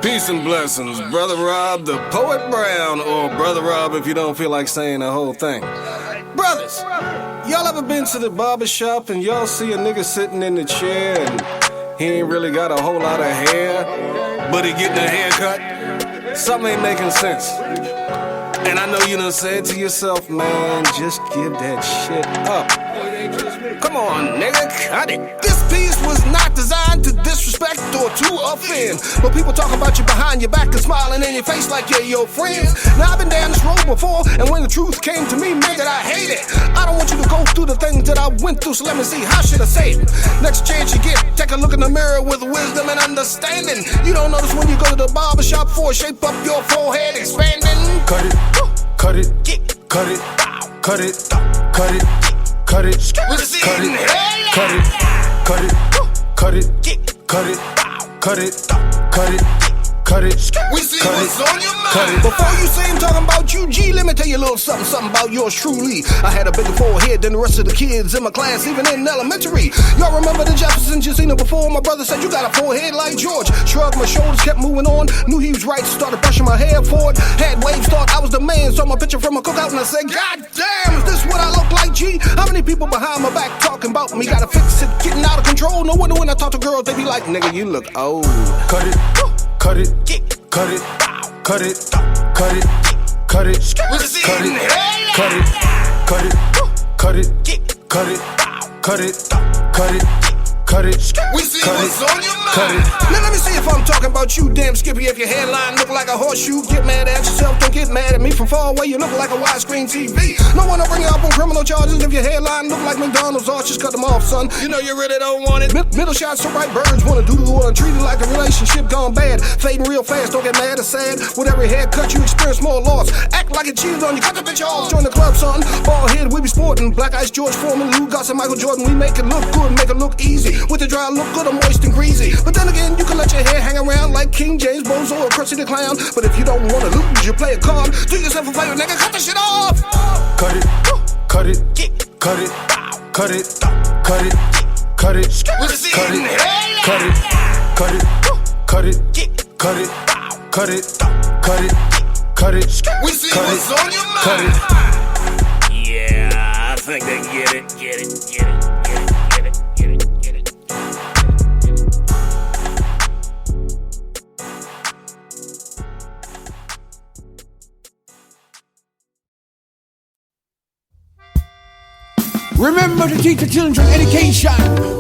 Peace and blessings, Brother Rob, the Poet Brown, or Brother Rob if you don't feel like saying the whole thing. Brothers, y'all ever been to the barber shop and y'all see a nigga sitting in the chair and he ain't really got a whole lot of hair, but he getting a haircut? Something ain't making sense. And I know you done said to yourself, man, just give that shit up. Come on, nigga, cut it. This piece was not designed to disrespect or to offend, but people talk about you behind your back and smiling in your face like you're your friends. Now I've been down this road before, and when the truth came to me, man, that I hate it. I don't want you to go through the things that I went through, so let me see, how should I say it? Next chance you get, take a look in the mirror with wisdom and understanding. You don't notice when you go to the barber shop for shape up your forehead expanding. Cut it, cut it, cut it, cut it, cut it, cut it, cut it, cut it, cut it, cut it, cut it, cut it, cut it, cut it. Cut it, we see cut what's it, on your mind. cut it. Before you say I'm talking about you, G, let me tell you a little something about yours truly. I had a bigger forehead than the rest of the kids in my class, even in elementary. Y'all remember the Jeffersons? You seen it before. My brother said you got a forehead like George. Shrugged my shoulders, kept moving on. Knew he was right, started brushing my hair forward. Had waves, thought I was the man. Saw my picture from a cookout and I said, God damn, is this what I look like, G? How many people behind my back talking about me? Gotta fix it, getting out of control. No wonder when I talk to girls, they be like, nigga, you look old. Cut it, cut it, cut it, cut it, cut it, cut it, cut it, cut it, cut it, cut it, cut it, cut it, cut it, cut it, we see what's on your cut mind. it. Now let me see if I'm talking about you, damn Skippy. If your hairline look like a horseshoe, get mad at yourself, don't get mad at me. From far away, you look like a widescreen TV. No one will bring you up on criminal charges if your hairline look like McDonald's. Or just cut them off, son. You know you really don't want it. Middle shots so right, birds wanna doodle or treat it like a relationship gone bad. Fading real fast, don't get mad or sad. With every haircut, you experience more loss. Act like it cheated on you, cut the bitch off. Join the club, son. Ball head, we be sporting. Black Ice, George Foreman, Lou Goss, and Michael Jordan. We make it look good, make it look easy. With the dry look good, I'm moist and greasy. But then again, you can let your hair hang around like King James, Bozo, or Krusty the Clown. But if you don't wanna lose, you play a card. Do yourself a favor, nigga, cut the shit off. Cut it, cut it, cut it, cut it, cut it, cut it, cut it, cut it, cut it, cut it, cut it, cut it, cut it, cut it, we see what's on your mind. cut it. Yeah, I think they get it, get it, get it, get it, get it, get it, get it. Remember to teach the children education,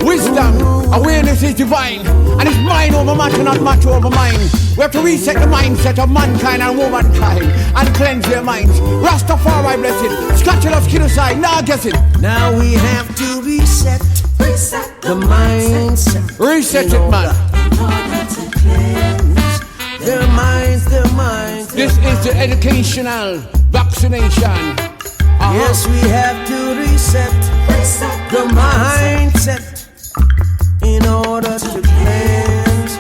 wisdom, awareness is divine, and it's mind over matter, not matter over mind. We have to reset the mindset of mankind and womankind and cleanse their minds. Rastafari bless it, Scotch skin aside, now guess it. Now we have to reset the mindset. Reset it, man. In order to cleanse their minds, their minds. This is the educational vaccination. Yes, we have to reset the mindset in order to cleanse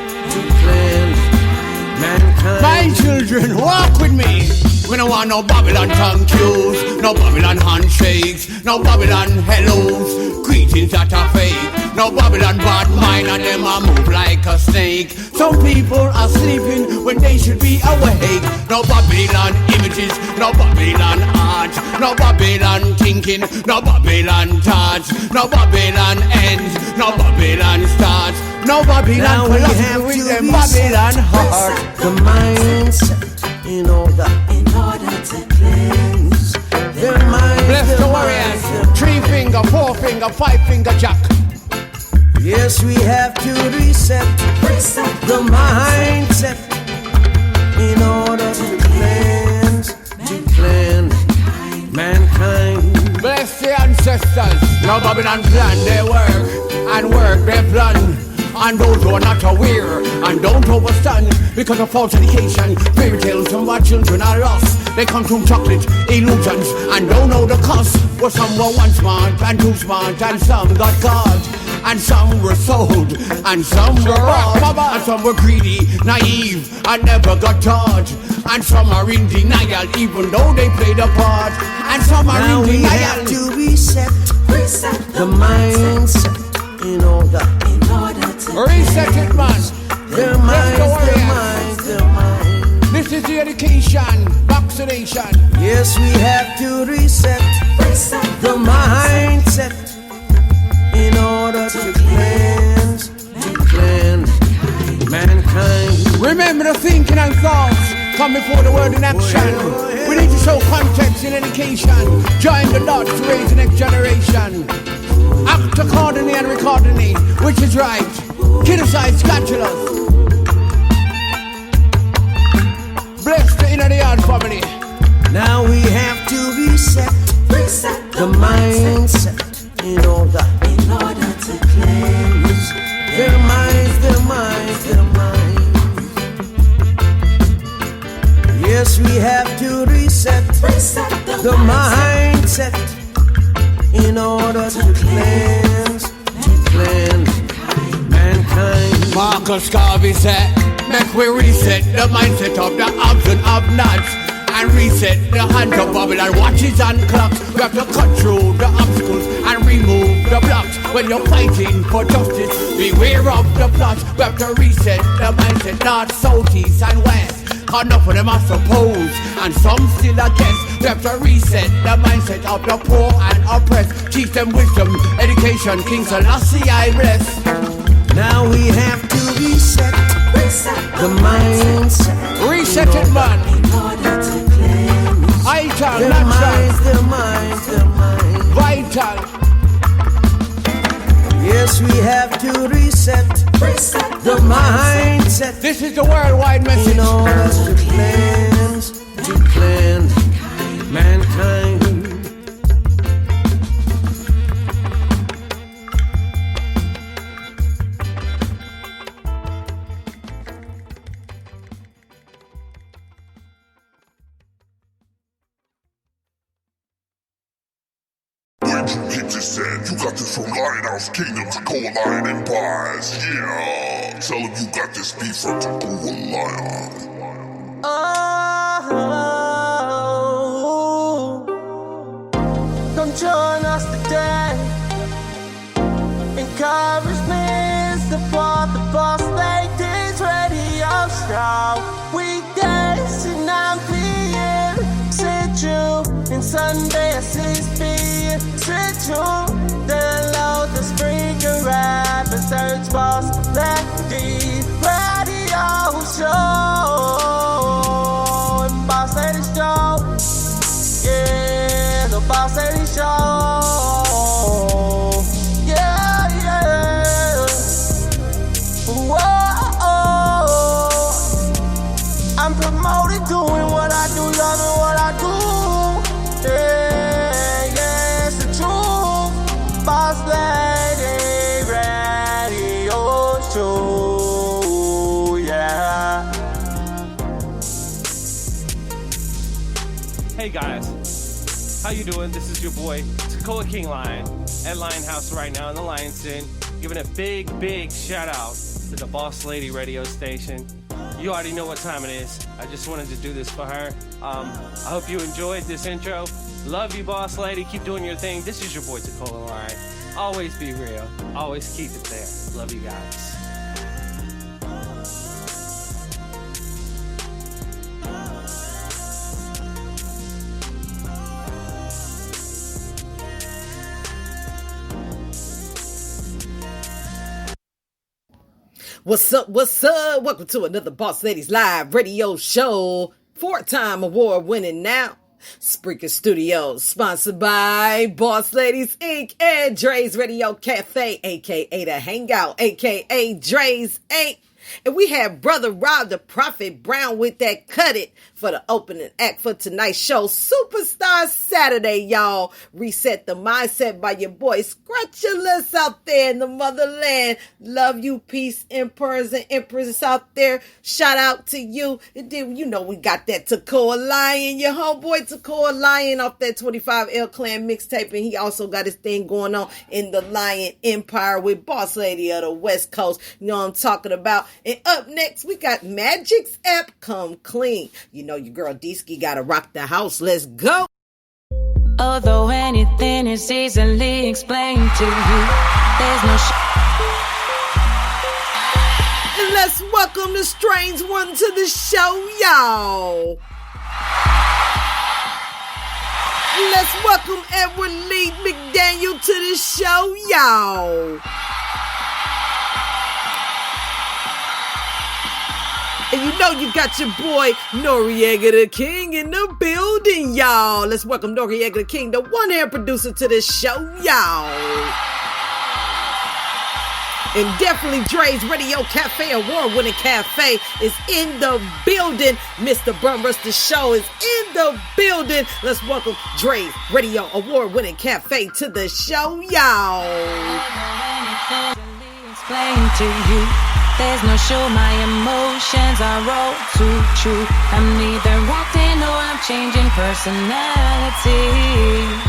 mankind. My children, walk with me. We don't want no Babylon tongue cues, no Babylon handshakes, no Babylon hellos, greetings that are fake, no Babylon bad mind and them a move like a snake. Some people are sleeping when they should be awake. No Babylon images, no Babylon art, no Babylon thinking, no Babylon thoughts, no Babylon ends, no Babylon starts, no Babylon philosophy with them Babylon heart. The mindset in order to cleanse their minds. Bless their the minds, warriors, 3 finger, 4 finger, 5 finger jack. Yes, we have to reset the mindset in order to cleanse mankind. Bless the ancestors. Now Babylon plan their work and work their plan. And those who are not aware and don't overstand because of false education, fairy tales from our children are lost. They consume chocolate, illusions, and don't know the cost. Well, some were one smart and too smart, and some got caught, and some were sold, and some were robbed, and some were greedy, naive, and never got taught. And some are in denial, even though they played a part. And some are now in we denial. have to reset the mindset in order to reset it, man. their minds, their minds, their This is the education, vaccination. Yes, we have to reset the mindset in order to cleanse mankind. Remember the thinking and thoughts come before the word in action. We need to show context in education. Join the dots to raise the next generation. Act accordingly and recordingly, which is right. Kid aside scatulas. Bless the inner yard family. Now we have to reset the mindset in order to cleanse their minds. Yes, we have to reset the mindset in order to cleanse mankind. Marcus Garvey said, make we reset the mindset of the haves and have-nots, and reset the hands of Babylon watches and clocks. We have to cut through the obstacles and remove the blocks. When you're fighting for justice, beware of the plots. We have to reset the mindset, north, south, east and west. Enough of them are supposed, and some still are guess. We have to reset the mindset of the poor and oppressed. Teach them wisdom, education, King Selassie I bless. Now we have to reset the mindset. Reset it, man. Vital, their minds. Vital. Yes, we have to reset the mindset. This is the worldwide message. In order to cleanse mankind. You got this from Lighthouse Kingdoms, Coalition Empires, yeah. Tell them you got this beef from the Lion. Oh, come join us today. Encouragement, support the Boss Ladies Radio Show. Weekdays at 9 p.m. Central and Sunday at 6 p.m. Central. Download the Springer app and search Boss Ladies Radio Show. And Boss Ladies Show. Yeah, the Boss Ladies Show. Yeah. Whoa. I'm promoted doing what I do, loving what I do. Yeah, it's the truth. Boss Lady Radio Show, yeah. Hey guys, how you doing? This is your boy, Takoa King Lion, at Lion House right now in the Lion's Den, giving a big shout out to the Boss Lady radio station. You already know what time it is. I just wanted to do this for her. I hope you enjoyed this intro. Love you, Boss Lady. Keep doing your thing. This is your boy, Takoa Lion. Always be real. Always keep it there. Love you guys. What's up? Welcome to another Boss Ladies Live radio show. 4-time award-winning now. Spreaker Studios, sponsored by Boss Ladies Inc. and Dre's Radio Cafe, a.k.a. The Hangout, a.k.a. Dre's Inc. And we have Brother Rob the Prophet Brown with that Cut It for the opening act for tonight's show. Superstar Saturday, y'all. Reset the mindset by your boy Scratchulous out there in the motherland. Love you, peace, emperors and empresses out there. Shout out to you. And then, you know, we got that Takoa Lion, your homeboy Takoa Lion off that 25L Clan mixtape. And he also got his thing going on in the Lion Empire with Boss Lady of the West Coast. You know what I'm talking about. And up next, we got Magic's app Come Clean. You know your girl Deesky gotta rock the house. Let's go. Although anything is easily explained to you, there's no Let's welcome the strange one to the show, y'all. Let's welcome Edward Lee McDaniel to the show, y'all. And you know you got your boy Noriega the King in the building, y'all. Let's welcome Noriega the King, the one-hand producer to the show, y'all. And definitely Dre's Radio Cafe, award-winning cafe, is in the building. Mr. Bumrus, the show is in the building. Let's welcome Dre's Radio award-winning cafe to the show, y'all. Explain to you, there's no show. My emotions are all too true. I'm neither acting or I'm changing personality.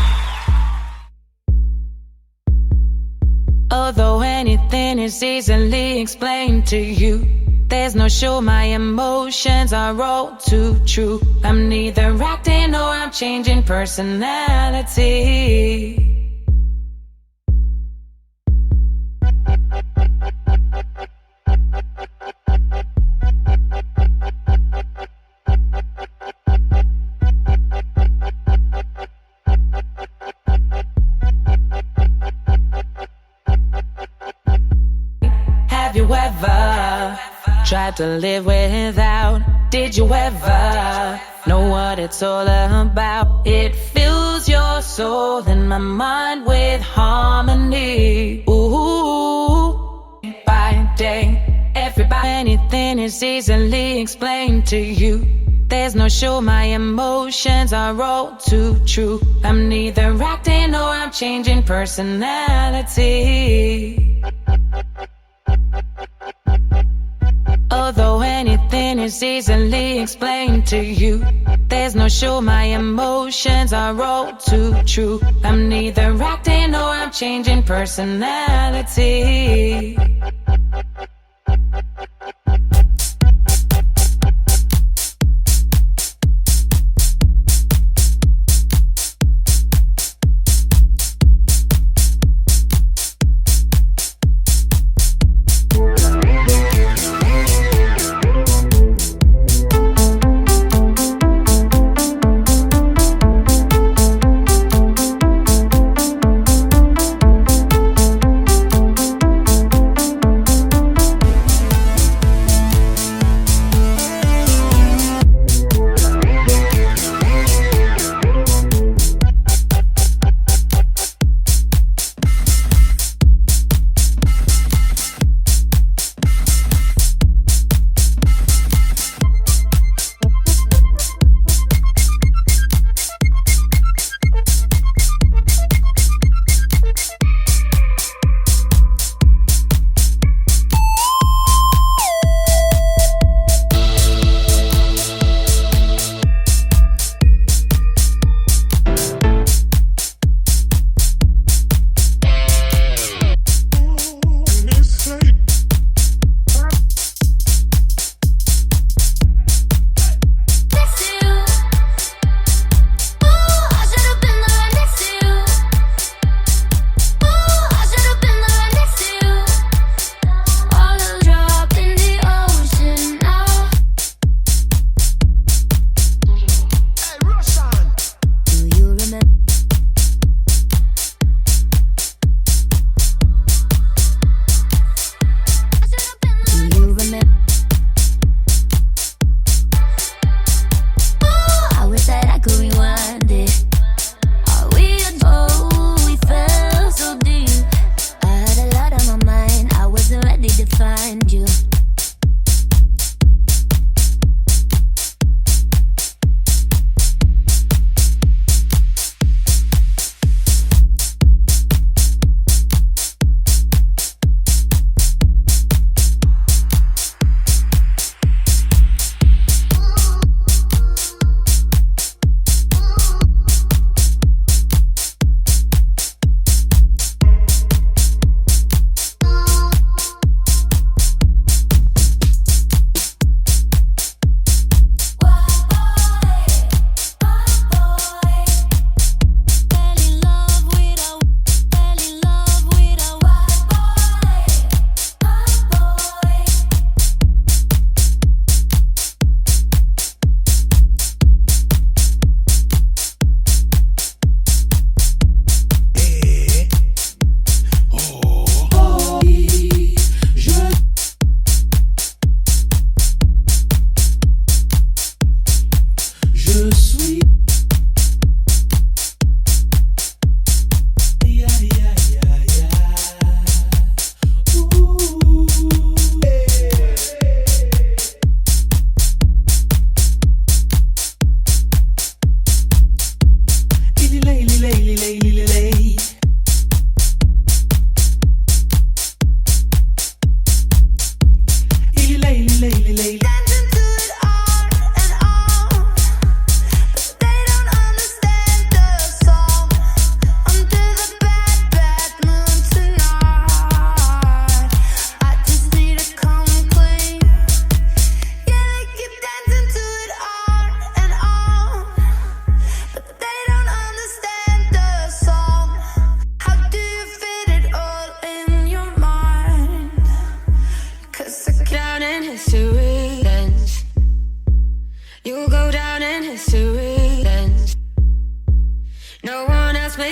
Although anything is easily explained to you, there's no show. My emotions are all too true. I'm neither acting or I'm changing personality. Have you ever tried to live without? Did you ever know what it's all about? It fills your soul and my mind with harmony. Ooh, by day, everybody, anything is easily explained to you. There's no show. My emotions are all too true. I'm neither acting or I'm changing personality. Although anything is easily explained to you, there's no show. My emotions are all too true. I'm neither acting or I'm changing personality.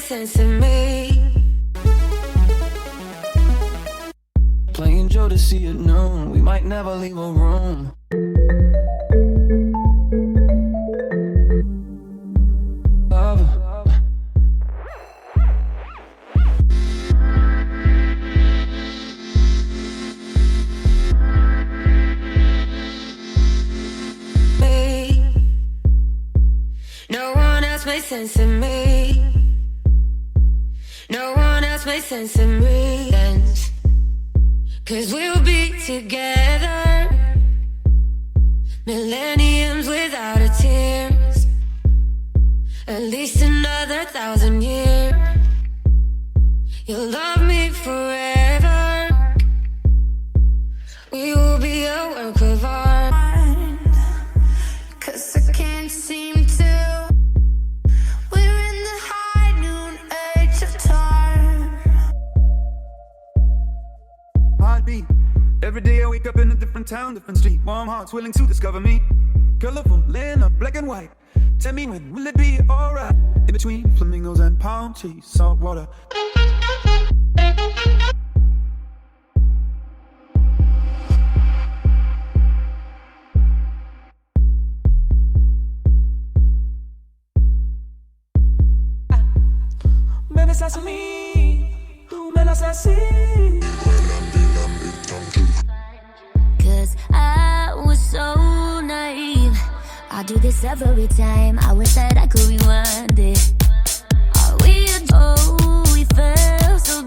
sense to me. Playing Joe to see it known, we might never leave a room. No one else makes sense to me. No one else makes sense to me. 'Cause we'll be together millenniums without a tears. At least another 1,000 years. You'll love me forever. We will be a work of art. 'Cause I can't seem to. We're in the high noon age of time. Heartbeat. Every day I wake up in a different town, different street. Warm hearts willing to discover me. Colorful, laying up black and white. Tell me when will it be alright? In between flamingos and palm trees, salt water. Me besas a mí, tú me las así. 'Cause I was so naive. I do this every time. I wish that I could rewind it. Are we we felt so.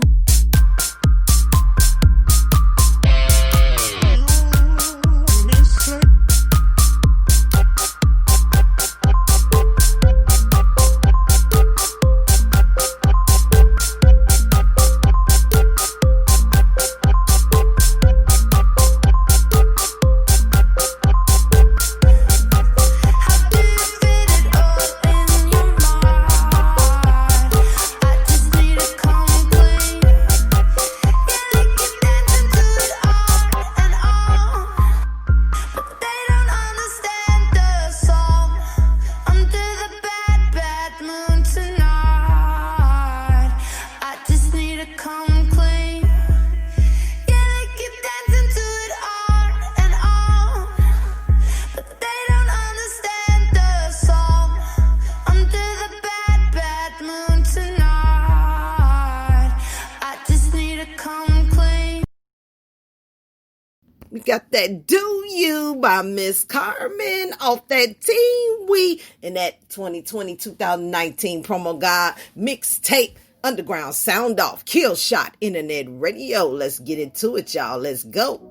We got that Do You by Miss Carmen off that Team We in that 2020-2019 promo guide mixtape Underground Sound Off Kill Shot Internet Radio. Let's get into it, y'all. Let's go.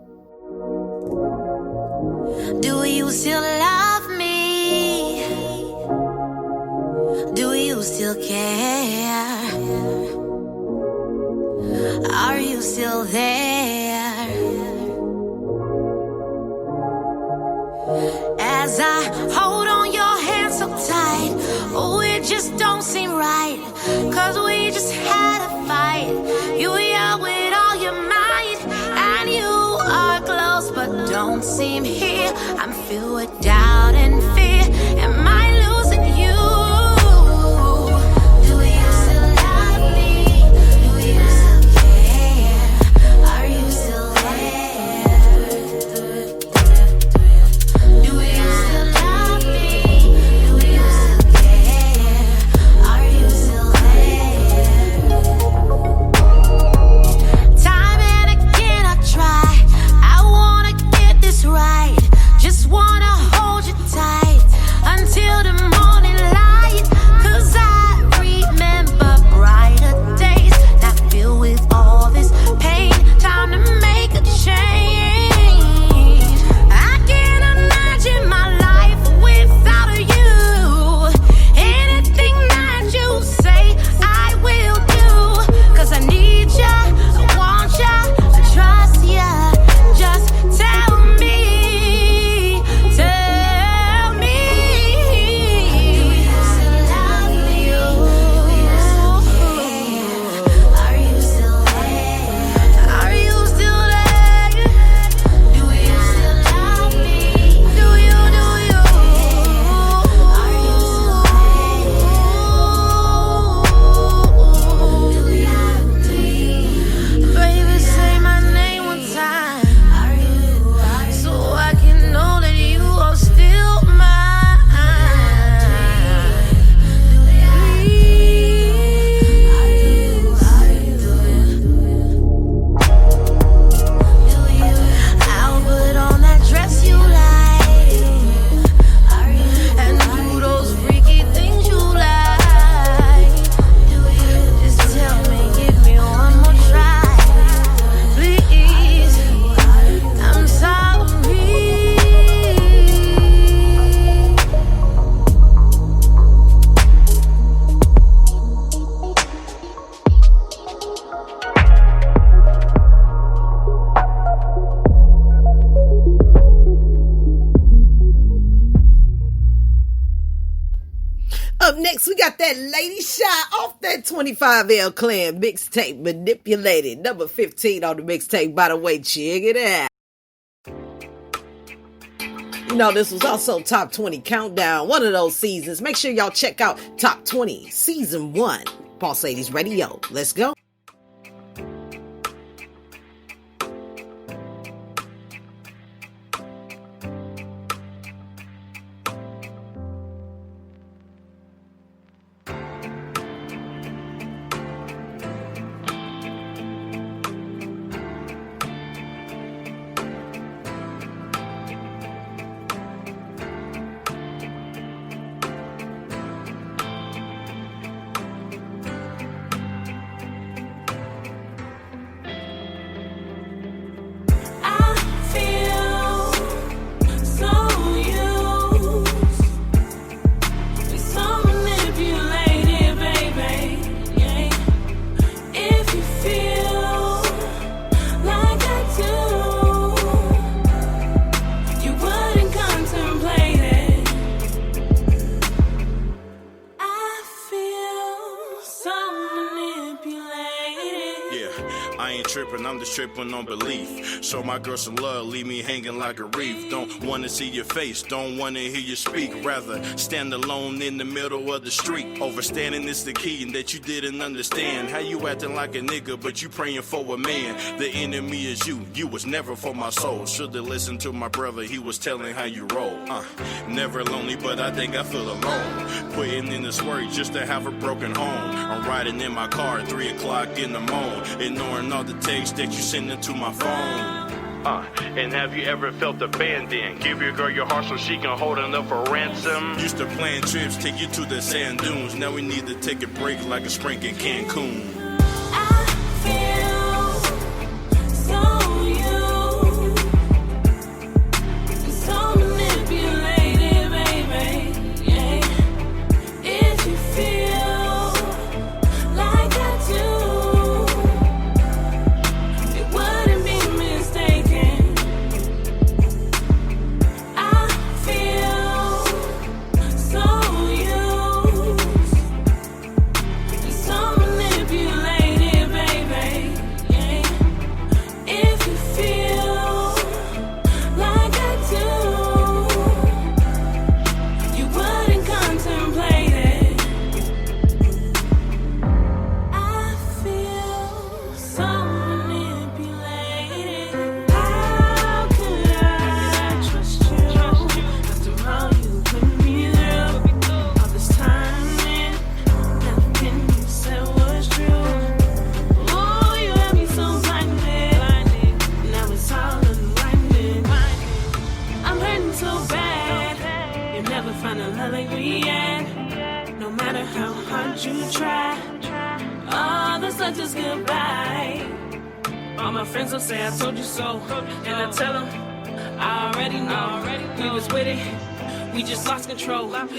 Do you still love me? Do you still care? Are you still there? As I hold on your hand so tight, oh, it just don't seem right, 'cause we just had a fight. You yell with all your might, and you are close but don't seem here. I'm filled with doubt and fear. Am I losing you? Do you still love me? Do you still care? Are you still there? Do you still love me? Do you still care? Are you still there? Time and again I try. I wanna get this right. Just wanna hold you tight until that Lady Shy off that 25L Clan mixtape, Manipulated. Number 15 on the mixtape, by the way. Check it out. You know, this was also Top 20 Countdown, one of those seasons. Make sure y'all check out Top 20, Season 1, Boss Ladies Radio. Let's go. Tripping on belief. Show my girl some love, leave me hanging like a reef. Don't wanna see your face, don't wanna hear you speak. Rather stand alone in the middle of the street. Overstanding is the key, and that you didn't understand. How you acting like a nigga, but you praying for a man. The enemy is you, you was never for my soul. Should've listened to my brother, he was telling how you roll. Never lonely, but I think I feel alone. Putting in this work just to have a broken home. I'm riding in my car at 3 o'clock in the morning, ignoring all the texts that you sending to my phone. And have you ever felt abandoned? Give your girl your heart so she can hold enough for ransom. Used to plan trips, take you to the sand dunes. Now we need to take a break like a spring in Cancun.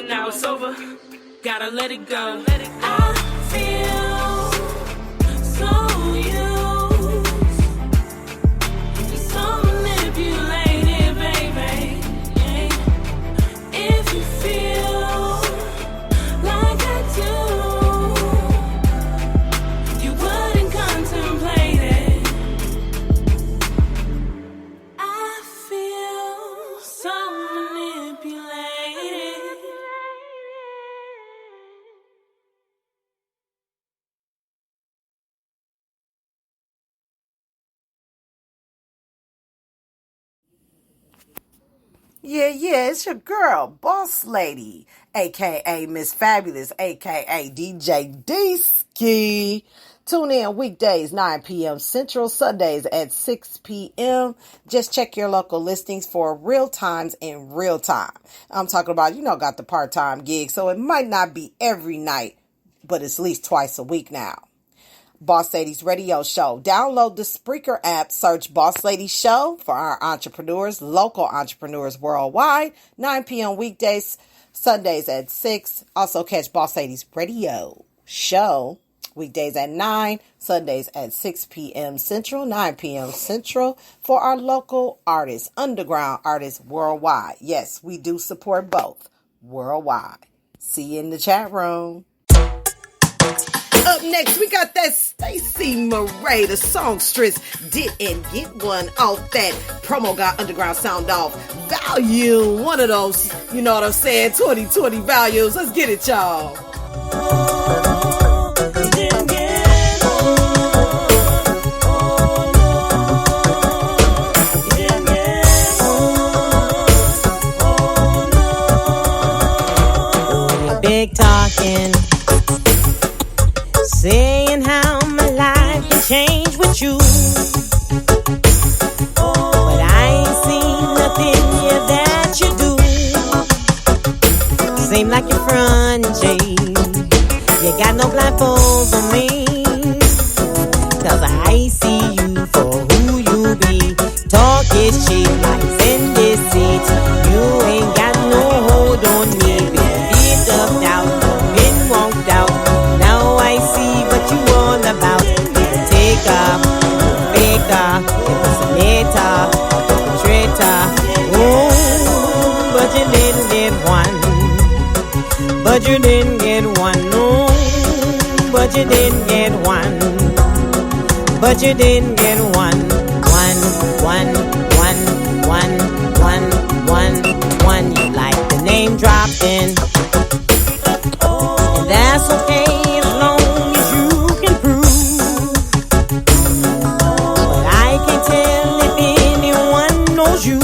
Now it's over, gotta let it go. I feel so used, so manipulated, baby. If you feel like I do, you wouldn't contemplate it. I feel so manipulated. Yeah, it's your girl, Boss Lady, a.k.a. Miss Fabulous, a.k.a. DJ D-Ski. Tune in weekdays, 9 p.m. Central, Sundays at 6 p.m. Just check your local listings for real times in real time. I'm talking about, got the part-time gig, so it might not be every night, but it's at least twice a week now. Boss Ladies Radio Show. Download the Spreaker app, search Boss Ladies Show for our entrepreneurs, local entrepreneurs worldwide. 9 p.m. weekdays, Sundays at 6. Also catch Boss Ladies Radio Show weekdays at 9, Sundays at 6 p.m. Central, 9 p.m. Central for our local artists, underground artists worldwide. Yes, we do support both worldwide. See you in the chat room. Up next, we got that Stacey Murray, the songstress, didn't get one off that promo got underground sound off. Volume, one of those, you know what I'm saying, 2020 values. Let's get it, y'all. Big talking, saying how my life can change with you, but I ain't seen nothing here that you do. Seem like you're fronting, you got no blindfolds on me, 'cause I see you for who you be. Talk is cheap, life's in this seat. You ain't got no hold on me. Up out, been walked out. Now I see what you all about. Taker, faker, impersonator, perpetrator. Oh, but you didn't get one. But you didn't get one. No, but you didn't get one. But you didn't get one. One. You like the name dropped in. That's okay as long as you can prove. But I can't tell if anyone knows you.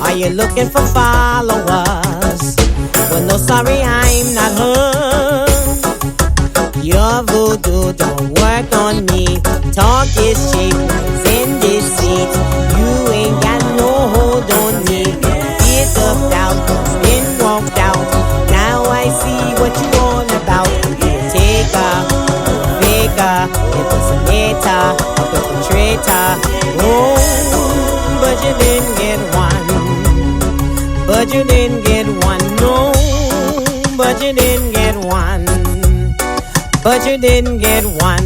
Are you looking for followers? Well, no, sorry, I'm not her. Your voodoo don't work on me. Talk is cheap, it's in this seat. You ain't got no hold on me. Get up out, been walked out. Now I see what you all about. Taker, faker, impersonator, a perpetrator. Oh, but you didn't get one. But you didn't get one. No, but you didn't get one. But you didn't get one.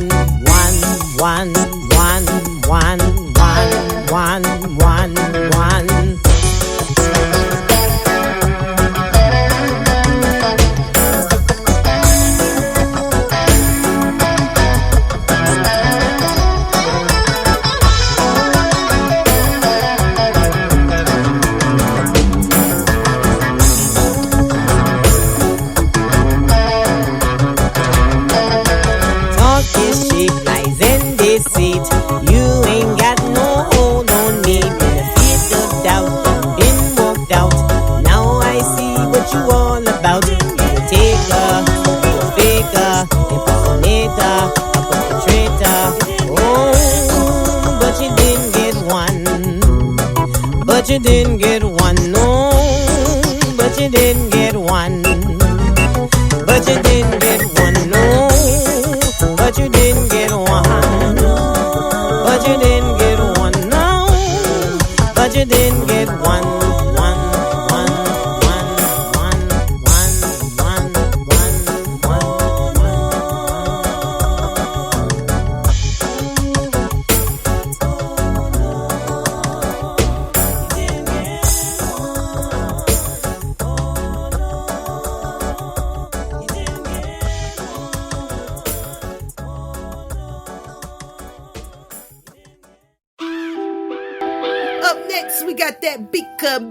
But you didn't get one, no. But you didn't get one. But you didn't get one, no. But you didn't get one. But you didn't get one, no. But you didn't get one.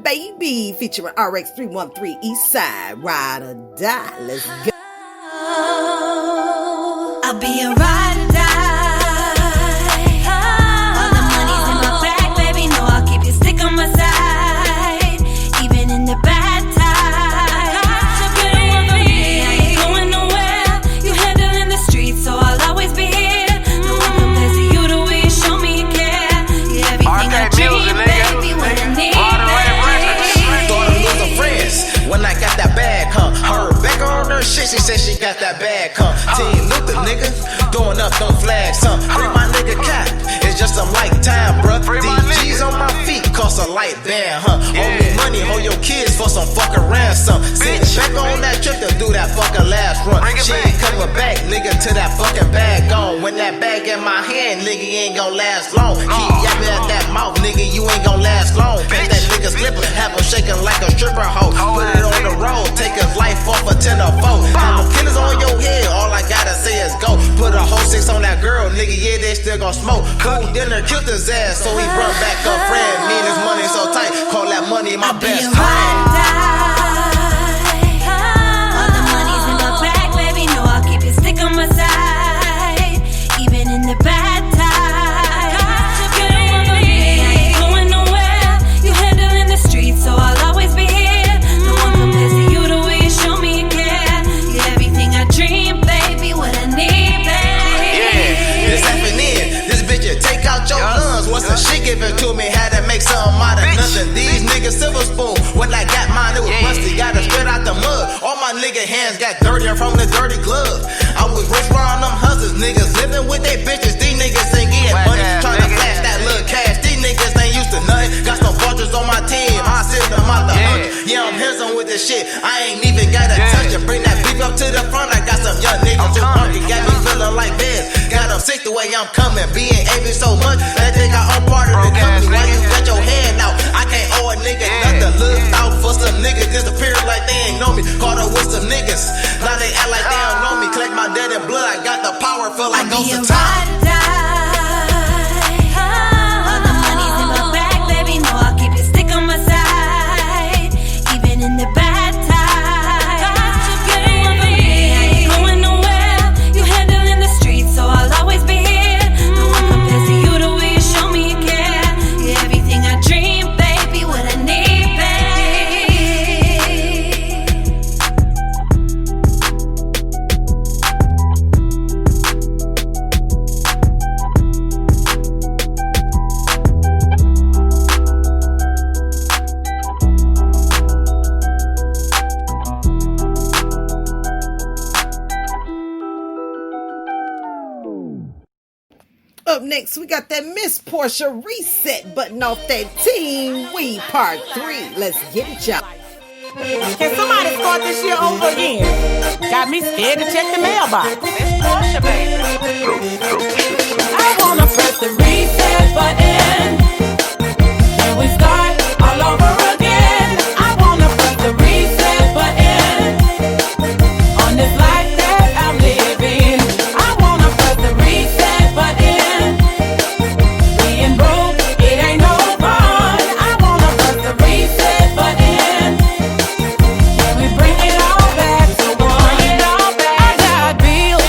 Baby, featuring RX313 Eastside, Ride or Die. Let's go. I'll be a ride or die. All the money's in my bag, baby. No, I'll keep you stick on my side, even in the bad times. You don't want me, I ain't going nowhere. You handling the streets, so I'll always be here. No one compares to you the way you show me you care. You're everything I dream, baby, when I need. When I got that bag, her back on her shit, she said she got that bag, Team Luther, nigga, going up, don't flag, Free my nigga Cap, it's just a lifetime, bruh. These G's on my feet, cost a light band, Owe me money, hold your kids for some fucking ransom. Sit back on that trip to do that fucking last run. She ain't coming back, nigga, till that fucking bag gone. When that bag in my hand, nigga, you ain't gon' last long. Keep yapping at that mouth, nigga, you ain't gon' last long. Make that nigga slipper, have him shaking like a stripper hoe. Put it on the road, take his life off a tenderfold. Have them killers on your head, all I gotta nigga, yeah, they still gon' smoke. Food dinner killed his ass, so he run back up friend. Me and his money so tight, call that money my best friend. All the money's in my bag, baby, know I'll keep you stick on my side, even in the bad times. You don't want me, I ain't going nowhere. You handling the streets, so I'll always be here. No one compares to you the way you show me you care. You're everything I dream, baby, what I need, baby. Yeah, this happening. This bitch, you take out your lungs. Once the shit give it to me, had to make something out of nothing. These niggas silver spoon. When I got mine, it was rusty. Gotta straight out the mud. All my nigga hands got dirtier from the dirty glove. I was rich around them hustlers. Niggas living with their bitches. These niggas ain't getting money. Trying to flash that little cash. These niggas ain't used to nothing. Got some vultures on my team. I send them out the hunt. Yeah, I'm hands-on with this shit. I ain't even gotta touch it. Bring that beef up to the front. I got some young niggas who hungry. Got me feeling like this. Got them sick the way I'm coming. Being able so much that they got I'm part of the company. Why you got your hand out? I can't owe a nigga nothing. Look out for some niggas disappear like they ain't know me. Caught up with some niggas. Now they act like they don't know me. Collect my dead and blood. I got the power. Feel like ghost of time. All the money's in my bag, baby, know I'll keep you stick on my side, even in the bad times. You don't want me, I ain't going nowhere. You handling the streets, so I'll always be here. No one compares to you the way you show me you care. You're everything I dream, baby, what I need, baby. Up next, we got that Miss Portia reset button off that Team We Part 3. Let's get it, y'all. Can somebody start this year over again? Got me scared to check the mailbox. Miss Portia, baby. I wanna press the reset button. Can we start all over again? I wanna press the reset button on this life that I'm living. I wanna press the reset button. Being broke, it ain't no fun. I wanna press the reset button. Can we bring it all back to one? I got bills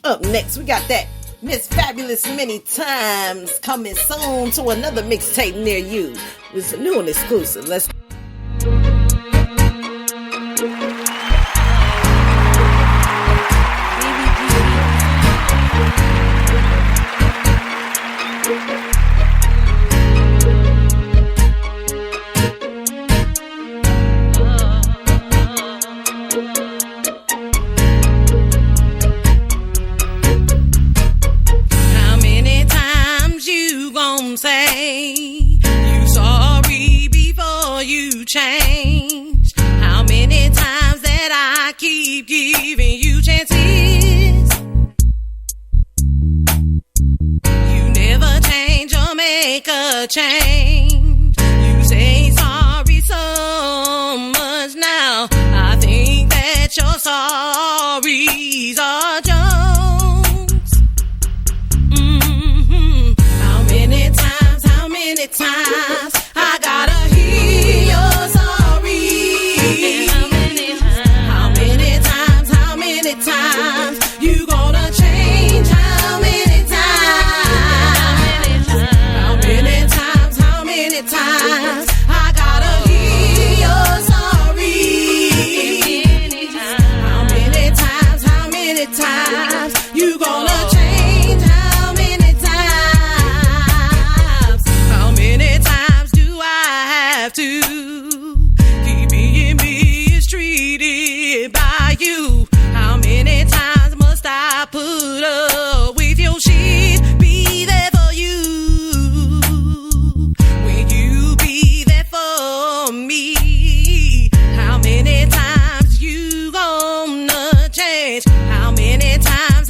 Up next, we got that Miss Fabulous Many Times coming soon to another mixtape near you. It's a new and exclusive. Let's say you sorry before you change. How many times that I keep giving you chances? You never change or make a change. You say sorry so much now. I think that your sorries are jokes. How many times I gotta hear your sorry? How many times you gonna change? How many times? How many times I gotta hear your sorry? How many times you gonna change? How many times do I have to keep being mistreated by you? How many times must I put up with your shit? Be there for you when you be there for me. How many times you gonna change? How many times?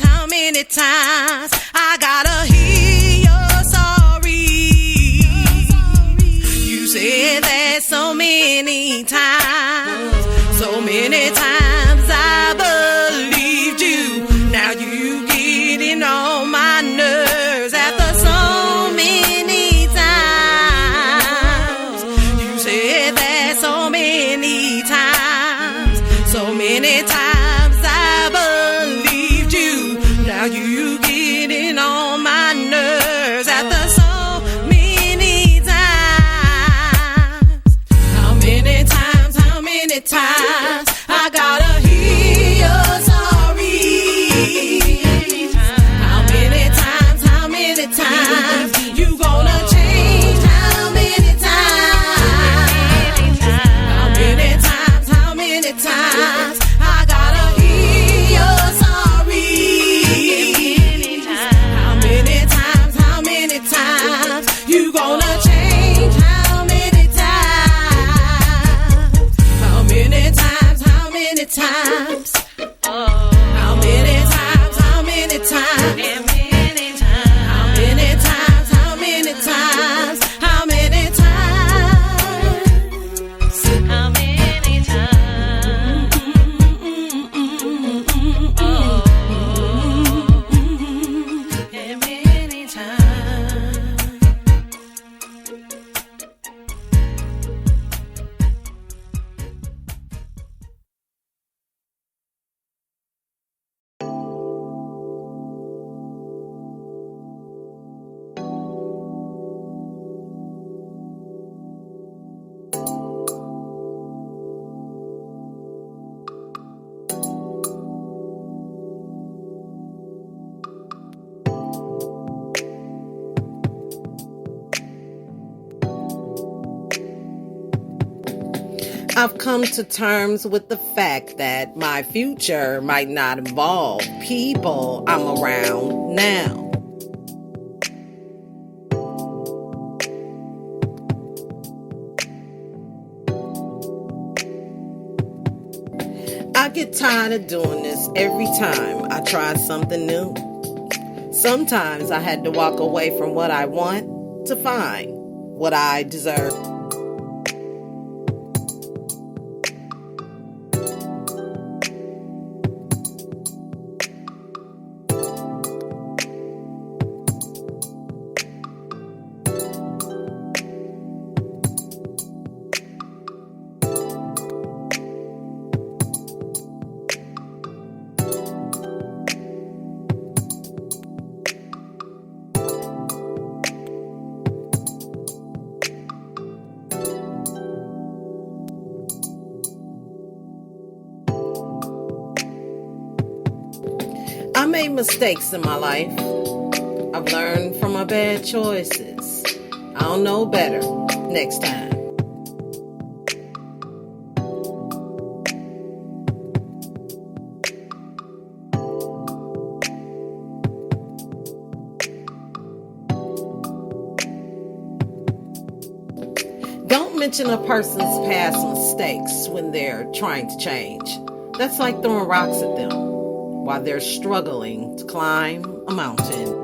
I gotta hear your sorry. You said that so many times I believed you. Now you getting on my nerves after so many times. You said that so many times I believed you. Now you getting on my nerves after so many times. How many times I gotta hear your sorry? How many times you gonna change? How many times? How many times I gotta hear your sorry? How many times you gonna change? How many times? How many times? How many times? How many times? How many times? How many times? How many times? How many times? How many times? How many times? I've come to terms with the fact that my future might not involve people I'm around now. I get tired of doing this every time I try something new. Sometimes I had to walk away from what I want to find what I deserve. made mistakes in my life. I've learned from my bad choices. I'll know better next time. Don't mention a person's past mistakes when they're trying to change. That's like throwing rocks at them while they're struggling to climb a mountain.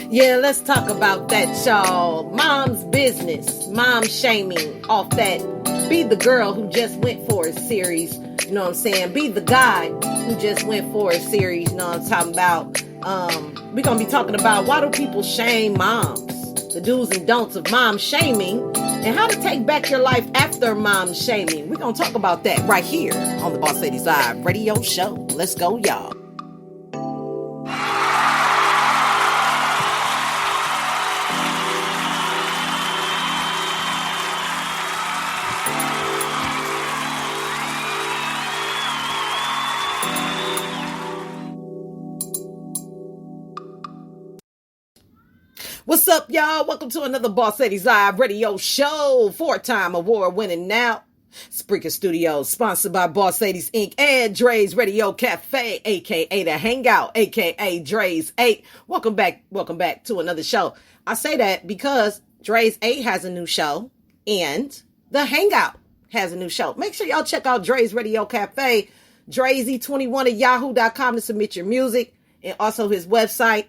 Yeah, let's talk about that, y'all. Mom's business, mom shaming off that Be the Girl Who Just Went For a series. You know what I'm saying? Be the Guy Who Just Went For a series. You know what I'm talking about? We're going to be talking about why do people shame moms? The do's and don'ts of mom shaming and how to take back your life after mom shaming. We're going to talk about that right here on the Boss Ladies Live radio show. Let's go, y'all. What's up, y'all? Welcome to another Boss Ladies Live radio show. 4-time award winning now. Spreaker Studios, sponsored by Boss Ladies Inc. and Dre's Radio Cafe, aka The Hangout, aka Dre's 8. Welcome back to another show. I say that because Dre's 8 has a new show and The Hangout has a new show. Make sure y'all check out Dre's Radio Cafe, Drazy21 at yahoo.com to submit your music, and also his website.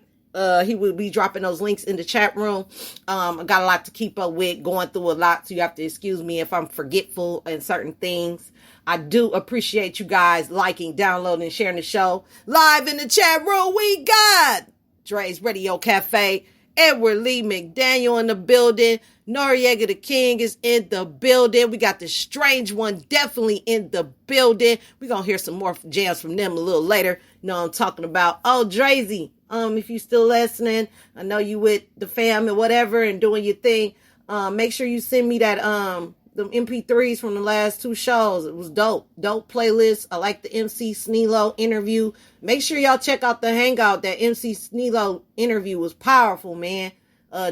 He will be dropping those links in the chat room. I got a lot to keep up with, going through a lot, so you have to excuse me if I'm forgetful in certain things. I do appreciate you guys liking, downloading, and sharing the show. Live in the chat room, we got Dre's Radio Cafe, Edward Lee McDaniel in the building, Noriega the King is in the building. We got the Strange One definitely in the building. We're going to hear some more jams from them a little later. You know what I'm talking about. Oh, Drazy. If you still listening, I know you with the fam and whatever and doing your thing. Make sure you send me that the MP3s from the last 2 shows. It was dope playlist. I like the MC Sneelo interview. Make sure y'all check out the Hangout. That MC Sneelo interview was powerful, man.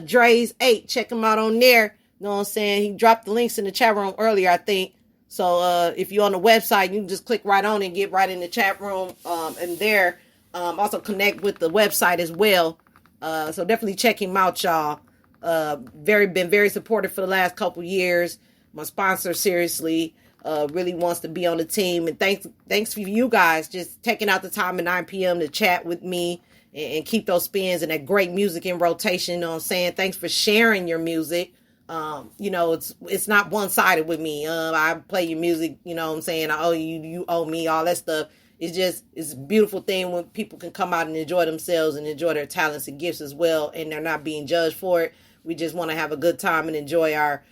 Dre's 8, check him out on there. You know what I'm saying? He dropped the links in the chat room earlier, I think. So if you're on the website, you can just click right on and get right in the chat room and there. Also connect with the website as well. So definitely check him out, y'all. Been very supportive for the last couple years. My sponsor seriously really wants to be on the team. And thanks for you guys just taking out the time at 9 p.m. to chat with me and keep those spins and that great music in rotation. You know what I'm saying? Thanks for sharing your music. It's not one-sided with me. I play your music, you know what I'm saying? I owe you, you owe me, all that stuff. It's a beautiful thing when people can come out and enjoy themselves and enjoy their talents and gifts as well, and they're not being judged for it. We just want to have a good time and enjoy our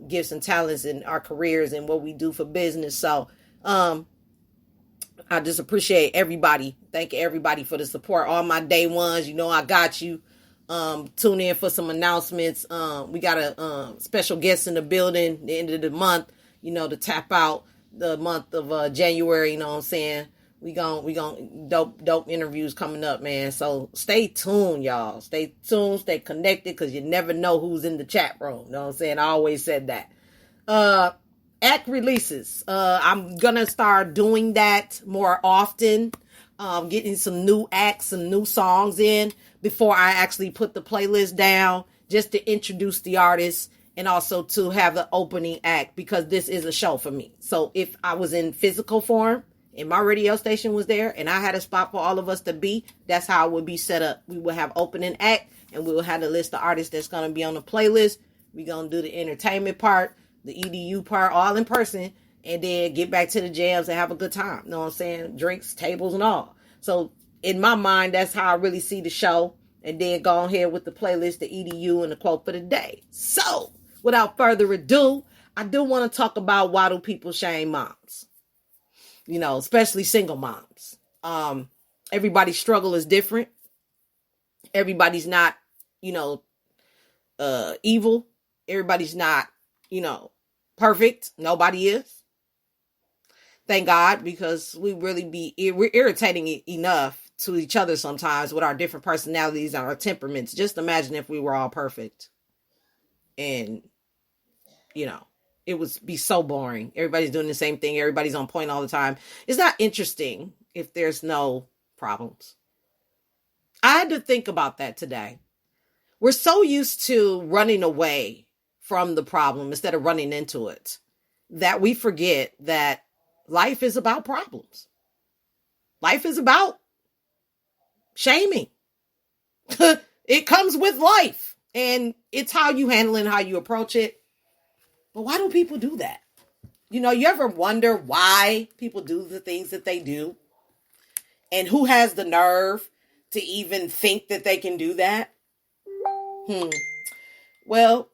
gifts and talents and our careers and what we do for business. So I just appreciate everybody. Thank everybody for the support. All my day ones, you know I got you. Tune in for some announcements. We got a special guest in the building the end of the month, to tap out the month of January. You know what I'm saying? We gon' dope interviews coming up, man. So stay tuned, y'all. Stay tuned, stay connected, because you never know who's in the chat room. You know what I'm saying? I always said that. Act releases. I'm gonna start doing that more often. Getting some new acts, some new songs in before I actually put the playlist down, just to introduce the artist and also to have the opening act, because this is a show for me. So if I was in physical form and my radio station was there and I had a spot for all of us to be, that's how it would be set up. We would have opening act and we will have the list of artists that's going to be on the playlist. We're going to do the entertainment part, the EDU part, all in person, and then get back to the jams and have a good time. You know what I'm saying? Drinks, tables, and all. So in my mind, that's how I really see the show. And then go ahead with the playlist, the EDU, and the quote for the day. So without further ado, I do want to talk about why do people shame moms? Especially single moms. Everybody's struggle is different. Everybody's not, evil. Everybody's not, perfect. Nobody is. Thank God, because we're irritating enough to each other sometimes with our different personalities and our temperaments. Just imagine if we were all perfect. And, it would be so boring. Everybody's doing the same thing. Everybody's on point all the time. It's not interesting if there's no problems. I had to think about that today. We're so used to running away from the problem instead of running into it that we forget that life is about problems. Life is about shaming. It comes with life, and it's how you handle it and how you approach it. But why do people do that? You ever wonder why people do the things that they do? And who has the nerve to even think that they can do that? Well,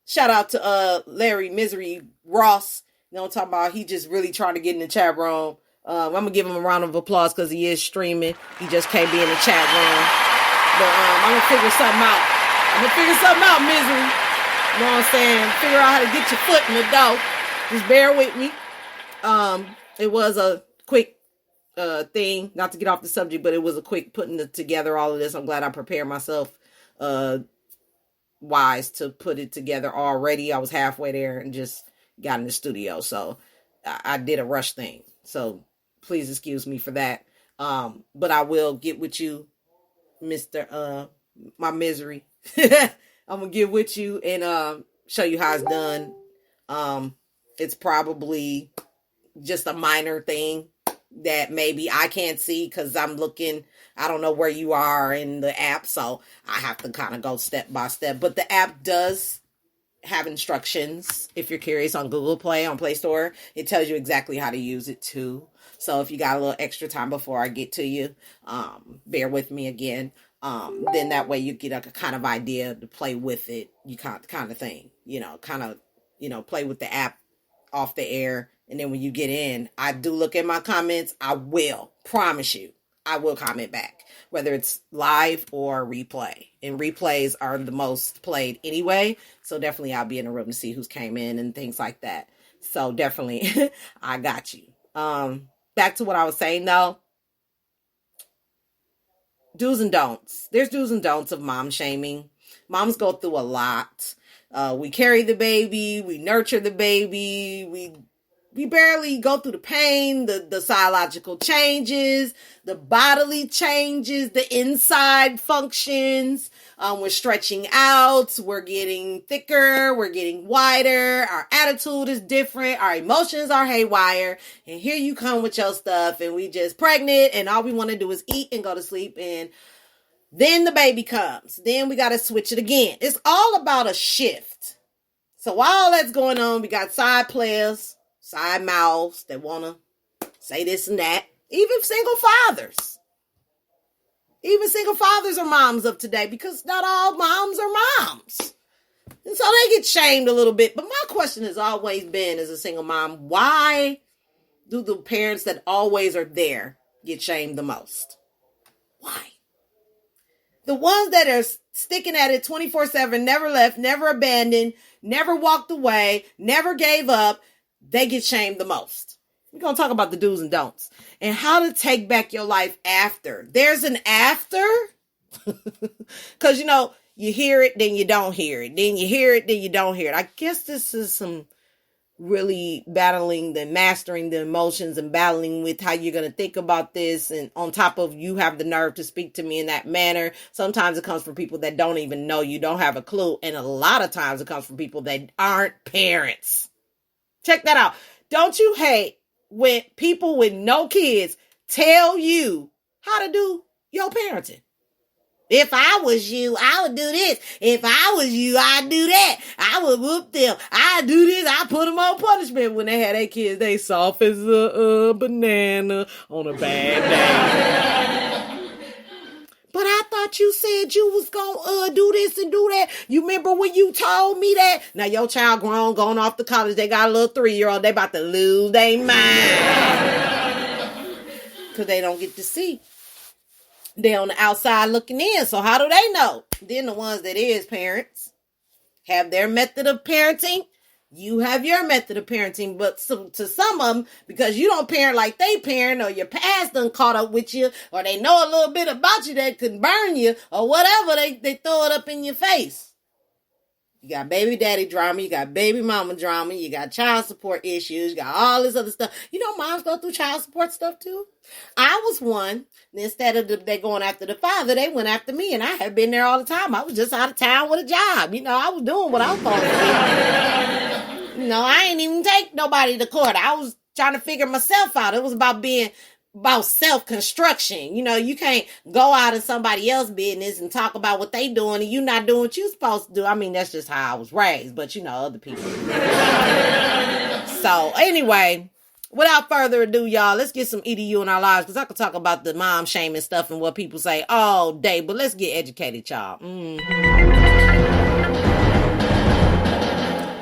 shout out to Larry Misery Ross. I'm talking about, he just really trying to get in the chat room. I'm going to give him a round of applause because he is streaming. He just can't be in the chat room. But I'm going to figure something out, Misery. You know what I'm saying? Figure out how to get your foot in the door. Just bear with me. It was a quick thing, not to get off the subject, but it was a quick putting together all of this. I'm glad I prepared myself wise to put it together already. I was halfway there and just got in the studio. So I did a rush thing. So please excuse me for that. But I will get with you, Mr. My Misery. I'm going to get with you and show you how it's done. It's probably just a minor thing that maybe I can't see because I'm looking, I don't know where you are in the app, so I have to kind of go step by step. But the app does have instructions. If you're curious, on Google Play, on Play Store, it tells you exactly how to use it too. So if you got a little extra time before I get to you, bear with me again. Then that way you get a kind of idea to play with it, you kind of thing, play with the app off the air. And then when you get in, I do look at my comments. I will promise you, I will comment back, whether it's live or replay. And replays are the most played anyway. So definitely I'll be in the room to see who's came in and things like that. So definitely I got you. Back to what I was saying though. Do's and don'ts. There's do's and don'ts of mom shaming. Moms go through a lot. We carry the baby. We nurture the baby. We barely go through the pain, the psychological changes, the bodily changes, the inside functions. We're stretching out. We're getting thicker. We're getting wider. Our attitude is different. Our emotions are haywire. And here you come with your stuff and we just pregnant and all we want to do is eat and go to sleep. And then the baby comes. Then we got to switch it again. It's all about a shift. So while that's going on, we got side players, side mouths that want to say this and that. Even single fathers. Even single fathers are moms of today because not all moms are moms. And so they get shamed a little bit. But my question has always been, as a single mom, why do the parents that always are there get shamed the most? Why? The ones that are sticking at it 24/7, never left, never abandoned, never walked away, never gave up, they get shamed the most. We're going to talk about the do's and don'ts and how to take back your life after. There's an after. Because, you hear it, then you don't hear it. Then you hear it, then you don't hear it. I guess this is some really mastering the emotions and battling with how you're going to think about this. And on top of you have the nerve to speak to me in that manner. Sometimes it comes from people that don't even know you, don't have a clue. And a lot of times it comes from people that aren't parents. Check that out. Don't you hate when people with no kids tell you how to do your parenting? If I was you, I would do this. If I was you, I'd do that. I would whoop them. I'd do this. I'd put them on punishment. When they had their kids, they soft as a banana on a bad day. But I thought you said you was gonna do this and do that. You remember when you told me that? Now your child grown, going off to college. They got a little 3-year-old. They about to lose their mind. Because they don't get to see. They on the outside looking in. So how do they know? Then the ones that is parents have their method of parenting. You have your method of parenting, but to some of them, because you don't parent like they parent, or your past done caught up with you, or they know a little bit about you that could burn you, or whatever, they throw it up in your face. You got baby daddy drama, you got baby mama drama, you got child support issues, you got all this other stuff. You know, moms go through child support stuff too. I was one. Instead of they going after the father, they went after me, and I had been there all the time. I was just out of town with a job. You know, I was doing what I was supposed to do. You know, I ain't even take nobody to court. I was trying to figure myself out. It was about self-construction. You know, you can't go out in somebody else's business and talk about what they doing and you not doing what you supposed to do. I mean, that's just how I was raised, but you know, other people. So anyway, without further ado, y'all, let's get some EDU in our lives, because I could talk about the mom shaming stuff and what people say all day, but let's get educated, y'all.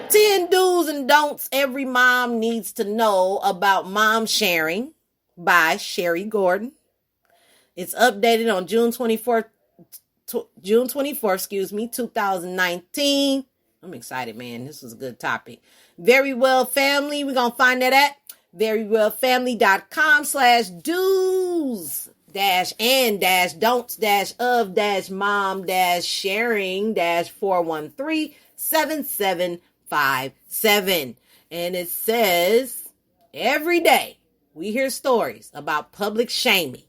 10 do's and don'ts every mom needs to know about mom sharing by Sherry Gordon. It's updated on June 24th, 2019. I'm excited, man. This was a good topic. Very Well Family. We're going to find that at verywellfamily.com/do's-and-don'ts-of-mom-sharing-413-7757. And it says, every day we hear stories about public shaming,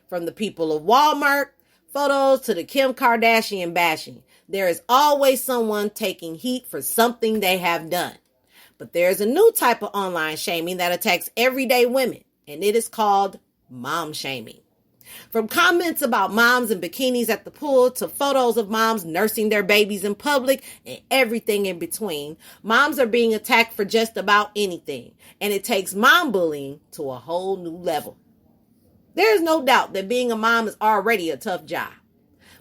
from the people of Walmart photos to the Kim Kardashian bashing. There is always someone taking heat for something they have done. But there's a new type of online shaming that attacks everyday women, and it is called mom shaming. From comments about moms in bikinis at the pool to photos of moms nursing their babies in public and everything in between, moms are being attacked for just about anything, and it takes mom bullying to a whole new level. There's no doubt that being a mom is already a tough job.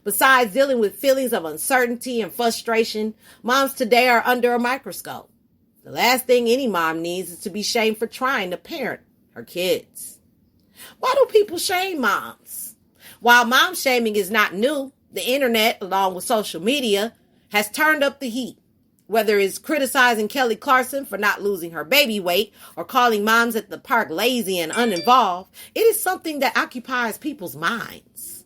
Besides dealing with feelings of uncertainty and frustration, moms today are under a microscope. The last thing any mom needs is to be shamed for trying to parent her kids. Why do people shame moms? While mom shaming is not new, the internet, along with social media, has turned up the heat. Whether it's criticizing Kelly Clarkson for not losing her baby weight or calling moms at the park lazy and uninvolved, it is something that occupies people's minds.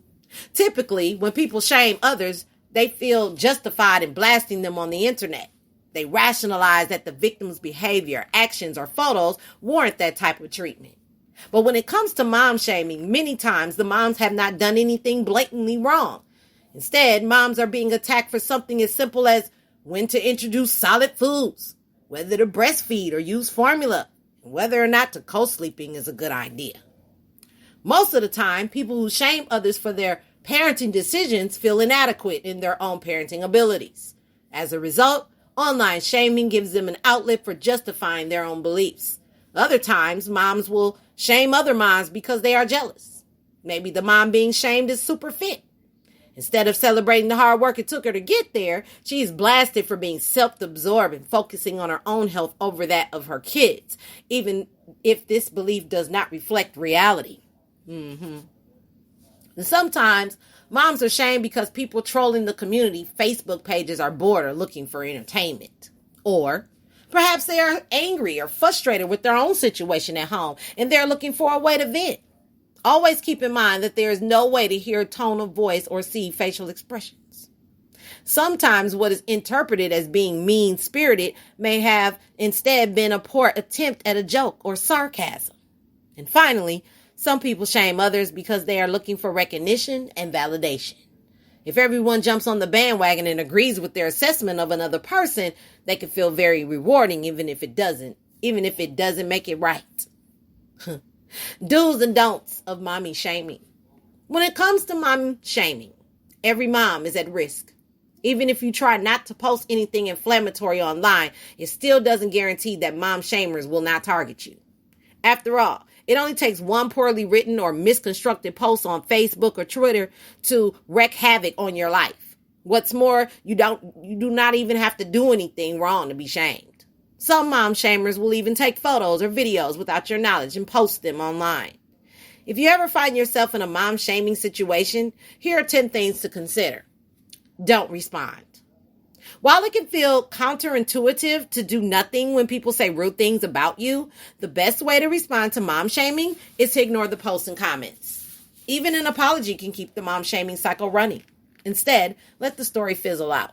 Typically, when people shame others, they feel justified in blasting them on the internet. They rationalize that the victim's behavior, actions, or photos warrant that type of treatment. But when it comes to mom shaming, many times the moms have not done anything blatantly wrong. Instead, moms are being attacked for something as simple as when to introduce solid foods, whether to breastfeed or use formula, and whether or not to co-sleeping is a good idea. Most of the time, people who shame others for their parenting decisions feel inadequate in their own parenting abilities. As a result, online shaming gives them an outlet for justifying their own beliefs. Other times, moms will shame other moms because they are jealous. Maybe the mom being shamed is super fit. Instead of celebrating the hard work it took her to get there, she is blasted for being self-absorbed and focusing on her own health over that of her kids, even if this belief does not reflect reality. And sometimes moms are shamed because people trolling the community Facebook pages are bored or looking for entertainment. Or perhaps they are angry or frustrated with their own situation at home and they're looking for a way to vent. Always keep in mind that there is no way to hear tone of voice or see facial expressions. Sometimes what is interpreted as being mean-spirited may have instead been a poor attempt at a joke or sarcasm. And finally, some people shame others because they are looking for recognition and validation. If everyone jumps on the bandwagon and agrees with their assessment of another person, they can feel very rewarding even if it doesn't make it right. Do's and don'ts of mommy shaming. When it comes to mom shaming, every mom is at risk. Even if you try not to post anything inflammatory online, it still doesn't guarantee that mom shamers will not target you. After all, it only takes one poorly written or misconstructed post on Facebook or Twitter to wreak havoc on your life. What's more, you do not even have to do anything wrong to be shamed. Some mom shamers will even take photos or videos without your knowledge and post them online. If you ever find yourself in a mom shaming situation, here are 10 things to consider. Don't respond. While it can feel counterintuitive to do nothing when people say rude things about you, the best way to respond to mom shaming is to ignore the posts and comments. Even an apology can keep the mom shaming cycle running. Instead, let the story fizzle out.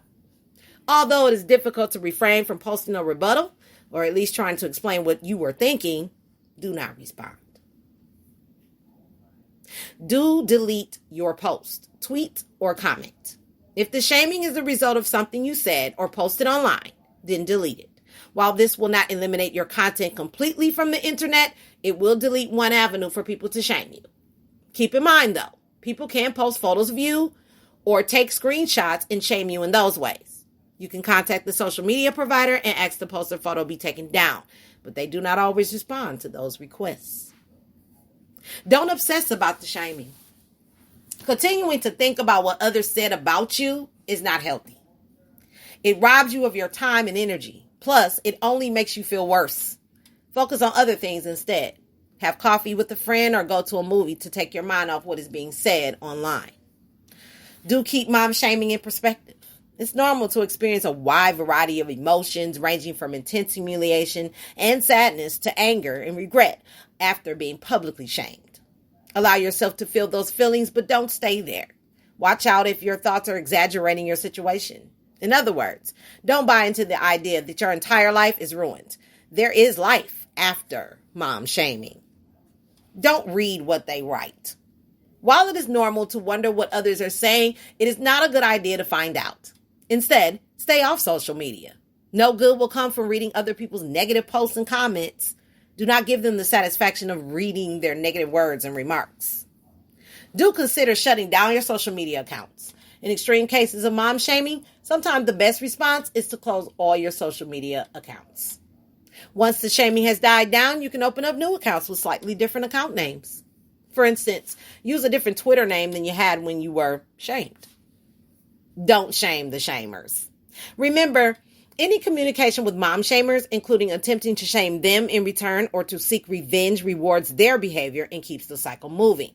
Although it is difficult to refrain from posting a rebuttal, or at least trying to explain what you were thinking, do not respond. Do delete your post, tweet, or comment. If the shaming is the result of something you said or posted online, then delete it. While this will not eliminate your content completely from the internet, it will delete one avenue for people to shame you. Keep in mind, though, people can post photos of you or take screenshots and shame you in those ways. You can contact the social media provider and ask the post or photo be taken down, but they do not always respond to those requests. Don't obsess about the shaming. Continuing to think about what others said about you is not healthy. It robs you of your time and energy. Plus, it only makes you feel worse. Focus on other things instead. Have coffee with a friend or go to a movie to take your mind off what is being said online. Do keep mom shaming in perspective. It's normal to experience a wide variety of emotions ranging from intense humiliation and sadness to anger and regret after being publicly shamed. Allow yourself to feel those feelings, but don't stay there. Watch out if your thoughts are exaggerating your situation. In other words, don't buy into the idea that your entire life is ruined. There is life after mom shaming. Don't read what they write. While it is normal to wonder what others are saying, it is not a good idea to find out. Instead, stay off social media. No good will come from reading other people's negative posts and comments. Do not give them the satisfaction of reading their negative words and remarks. Do consider shutting down your social media accounts. In extreme cases of mom shaming, sometimes the best response is to close all your social media accounts. Once the shaming has died down, you can open up new accounts with slightly different account names. For instance, use a different Twitter name than you had when you were shamed. Don't shame the shamers. Remember, any communication with mom shamers, including attempting to shame them in return or to seek revenge, rewards their behavior and keeps the cycle moving.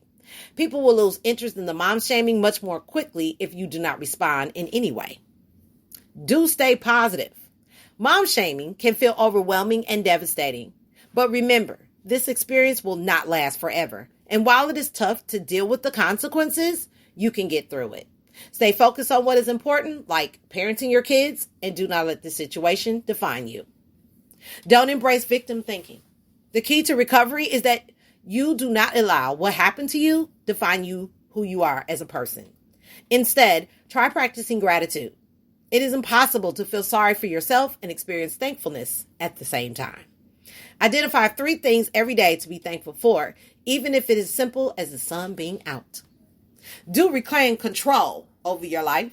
People will lose interest in the mom shaming much more quickly if you do not respond in any way. Do stay positive. Mom shaming can feel overwhelming and devastating. But remember, this experience will not last forever. And while it is tough to deal with the consequences, you can get through it. Stay focused on what is important, like parenting your kids, and do not let the situation define you. Don't embrace victim thinking. The key to recovery is that you do not allow what happened to you define you, who you are as a person. Instead, try practicing gratitude. It is impossible to feel sorry for yourself and experience thankfulness at the same time. Identify 3 things every day to be thankful for, even if it is simple as the sun being out. Do reclaim control over your life.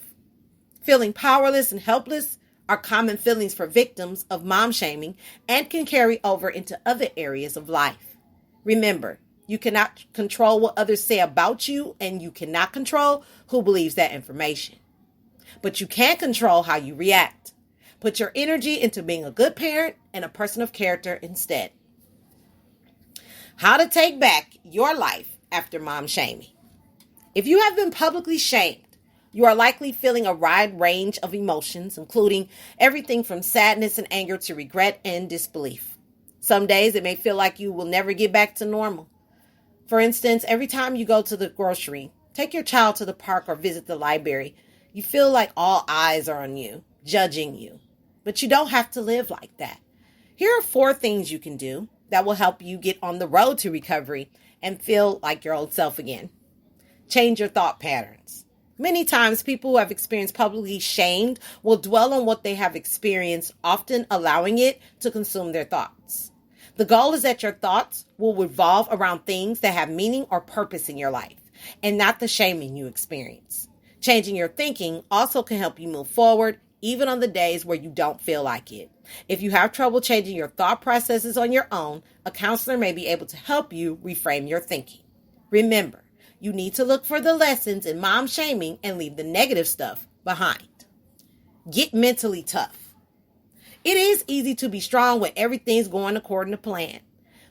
Feeling powerless and helpless are common feelings for victims of mom shaming and can carry over into other areas of life. Remember, you cannot control what others say about you, and you cannot control who believes that information. But you can control how you react. Put your energy into being a good parent and a person of character instead. How to take back your life after mom shaming. If you have been publicly shamed, you are likely feeling a wide range of emotions, including everything from sadness and anger to regret and disbelief. Some days it may feel like you will never get back to normal. For instance, every time you go to the grocery, take your child to the park, or visit the library, you feel like all eyes are on you, judging you. But you don't have to live like that. Here are 4 things you can do that will help you get on the road to recovery and feel like your old self again. Change your thought patterns. Many times people who have experienced publicly shamed will dwell on what they have experienced, often allowing it to consume their thoughts. The goal is that your thoughts will revolve around things that have meaning or purpose in your life, and not the shaming you experience. Changing your thinking also can help you move forward, even on the days where you don't feel like it. If you have trouble changing your thought processes on your own, a counselor may be able to help you reframe your thinking. Remember, you need to look for the lessons in mom shaming and leave the negative stuff behind. Get mentally tough. It is easy to be strong when everything's going according to plan.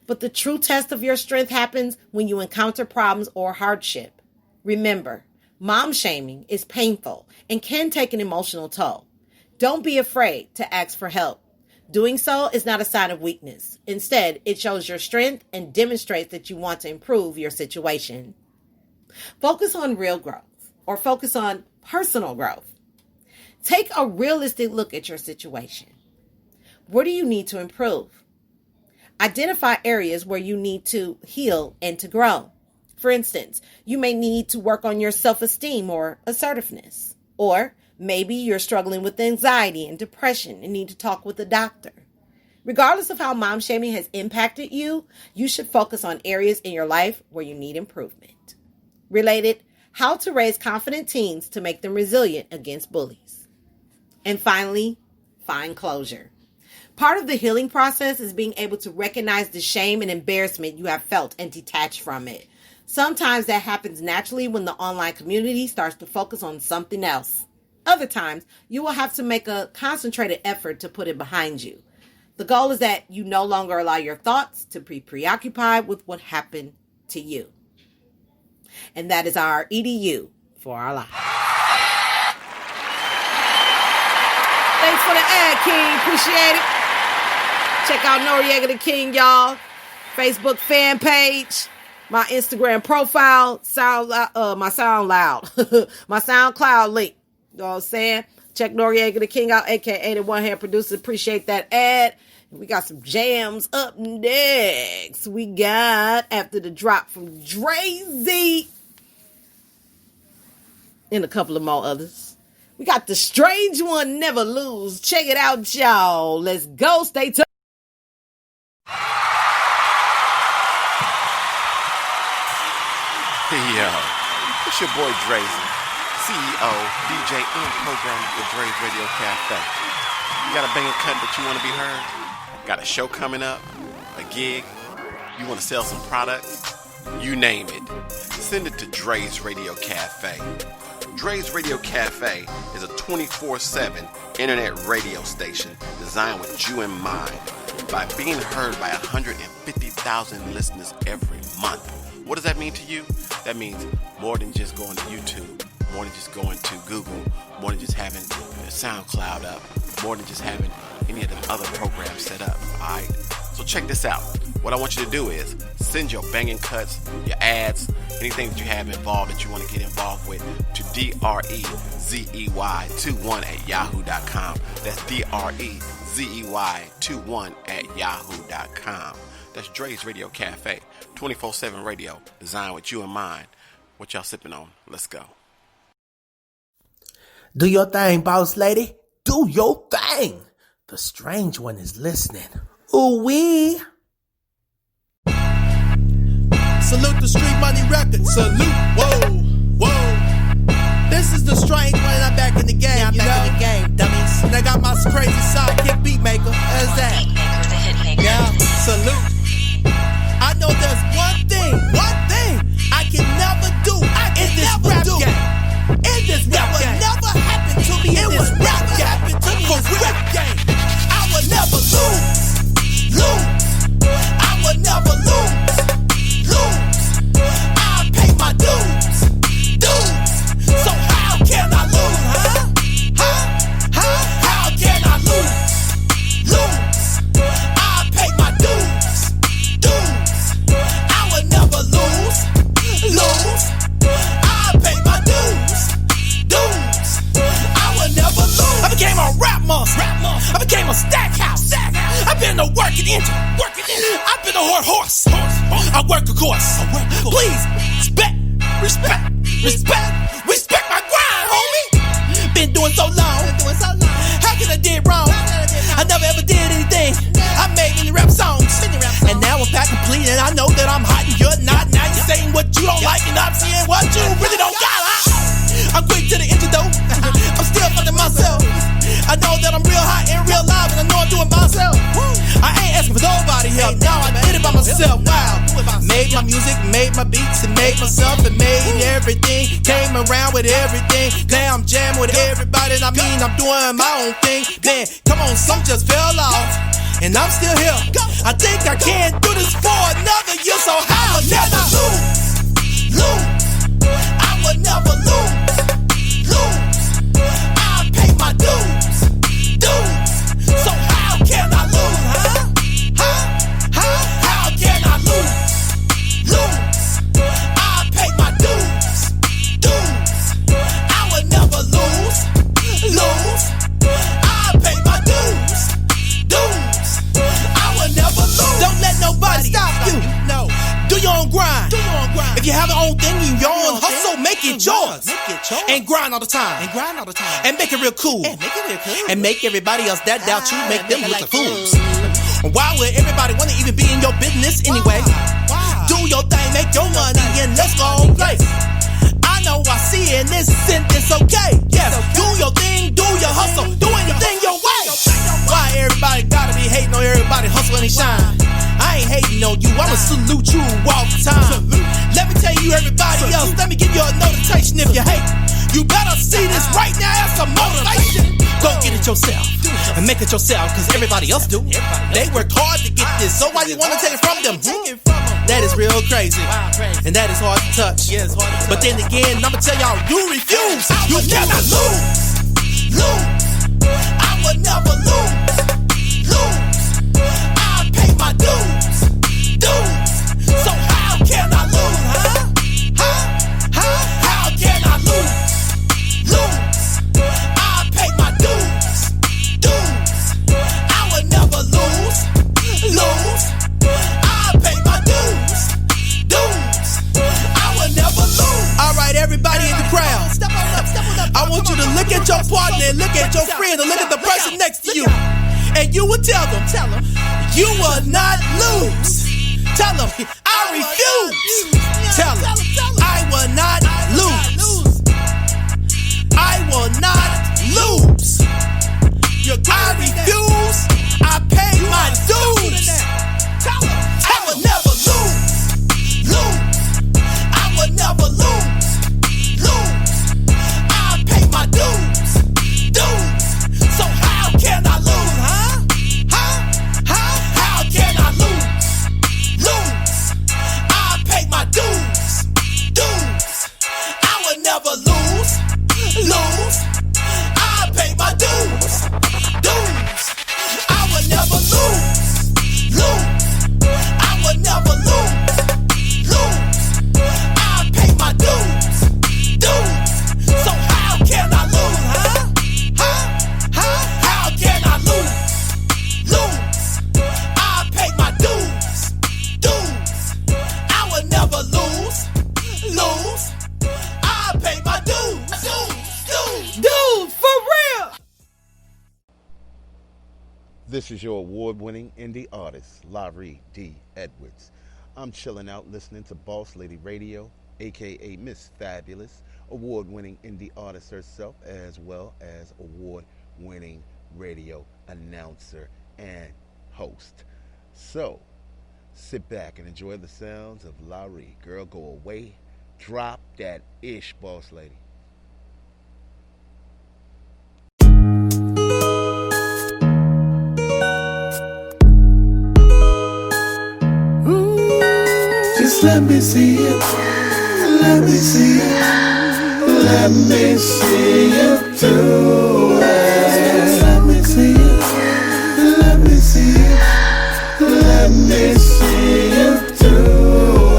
But the true test of your strength happens when you encounter problems or hardship. Remember, mom shaming is painful and can take an emotional toll. Don't be afraid to ask for help. Doing so is not a sign of weakness. Instead, it shows your strength and demonstrates that you want to improve your situation. Focus on real growth or focus on personal growth. Take a realistic look at your situation. Where do you need to improve? Identify areas where you need to heal and to grow. For instance, you may need to work on your self-esteem or assertiveness. Or maybe you're struggling with anxiety and depression and need to talk with a doctor. Regardless of how mom shaming has impacted you, you should focus on areas in your life where you need improvement. Related, how to raise confident teens to make them resilient against bullies. And finally, find closure. Part of the healing process is being able to recognize the shame and embarrassment you have felt and detach from it. Sometimes that happens naturally when the online community starts to focus on something else. Other times, you will have to make a concentrated effort to put it behind you. The goal is that you no longer allow your thoughts to be preoccupied with what happened to you. And that is our EDU for our life. Thanks for the ad, King. Appreciate it. Check out Noriega the King, y'all. Facebook fan page. My Instagram profile. My SoundCloud link. You know what I'm saying? Check Noriega the King out, a.k.a. the One Hand Producer. Appreciate that ad. We got some jams up next. We got After the Drop from Dre-Z. And a couple of more others. We got The Strange One, Never Lose. Check it out, y'all. Let's go. Stay tuned. Hey, yo. It's your boy Dre-Z, CEO, DJ, and programmer at Dre's Radio Cafe. You got a banging cut that you want to be heard? Got a show coming up? A gig? You want to sell some products? You name it. Send it to Dre's Radio Cafe. Dre's Radio Cafe is a 24/7 internet radio station designed with you in mind. By being heard by 150,000 listeners every month. What does that mean to you? That means more than just going to YouTube, more than just going to Google, more than just having SoundCloud up, more than just having any of the other programs set up, alright? So check this out. What I want you to do is send your banging cuts, your ads, anything that you have involved that you want to get involved with to DREZEY21@yahoo.com. That's DREZEY21@yahoo.com. That's Dre's Radio Cafe, 24/7 radio, designed with you in mind. What y'all sipping on? Let's go. Do your thing, boss lady. Do your thing. The Strange One is listening. Ooh wee. Salute the Street Money Records. Salute. Whoa, whoa. This is the Strange One, and I'm back in the game. Yeah, I'm back in the game, dummies. And I got my crazy sidekick beat maker. How's that? Yeah, salute. I know there's one thing I can never do in this rap game. In this rap game. Never happened to me in this rap game. For rap game. I will never lose. I will never lose. I pay my dues. So how can I lose? How can I lose? I pay my dues. I will never lose. I pay my dues. I will never lose. I became a rap monster. I became a stack house. I've been a working engine. I've been a horse. I work a course. Please respect my grind, homie. Been doing so long. How can I did wrong? I never ever did anything. I made many rap songs. And now I'm back complete, and I know that I'm hot and you're not. Now you're saying what you don't like, and I'm seeing what you really don't got. I'm quick to the engine though. I'm still fucking myself. I know that I'm real hot and real live, and I know I'm doing myself. I ain't asking for nobody help. Now I did it by myself. Wow. Made my music, made my beats, and made myself, and made everything. Came around with everything. Now I'm jamming with everybody, and I mean I'm doing my own thing. Then come on, some just fell off, and I'm still here. I think I can do this for another year. So how can I lose? I will never lose. I pay my dues. it yours. And grind all the time. And make it real cool. And make everybody else that doubt you, make them look like fools. Why would everybody wanna even be in your business anyway? Do your thing, make your money, and let's go play. I know I see it, and it's okay. Yes, do your thing, do your hustle, do anything your way. Why everybody gotta be hating on everybody hustle and shine? I ain't hating on you, I'ma salute you all the time. Let me tell you everybody else, let me give you a notation if you hate. You better see this right now as a motivation. Go get it yourself and make it yourself, cause everybody else do. They work hard to get this, so why you wanna take it from them? That is real crazy, and that is hard to touch. But then again, I'ma tell y'all, you refuse. You cannot lose. I will never lose. I pay my dues. So how can I lose? How can I lose? I pay my dues. I will never lose. I pay my dues. I will never lose. Alright, everybody in the crowd, I want you to look at your partner and look at your friend and look at the person next to you. And you will tell them, you will not lose. Tell them, I refuse. Tell them, I will not lose. I will not lose. I refuse. I pay my dues. I will never lose. I will never lose. I pay my dues. So how can I lose? How can I lose? I pay my dues. I will never lose. I pay my dues. I will never lose. I will never lose. I pay my dues. So how can I lose? How can I lose? I pay my dues. I will never lose. I pay my dues. Dude, for real. This is your award-winning indie artist, Laurie D. Edwards. I'm chilling out listening to Boss Lady Radio, a.k.a. Miss Fabulous, award-winning indie artist herself, as well as award-winning radio announcer and host. So, sit back and enjoy the sounds of Laurie. Girl, go away. Drop that ish, Boss Lady. Just let me see it. Let me see it. Let me see you do it. Let me see it. Let me see it. Let me see you do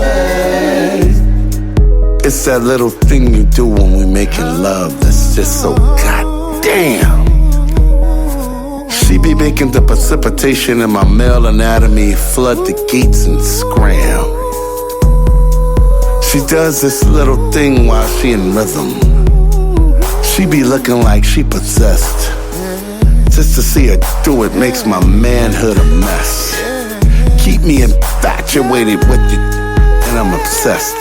it. It's that little thing you do when we making love that's just so goddamn. She be making the precipitation in my male anatomy flood the gates and scram. She does this little thing while she in rhythm. She be looking like she possessed. Just to see her do it makes my manhood a mess. Keep me infatuated with it, and I'm obsessed.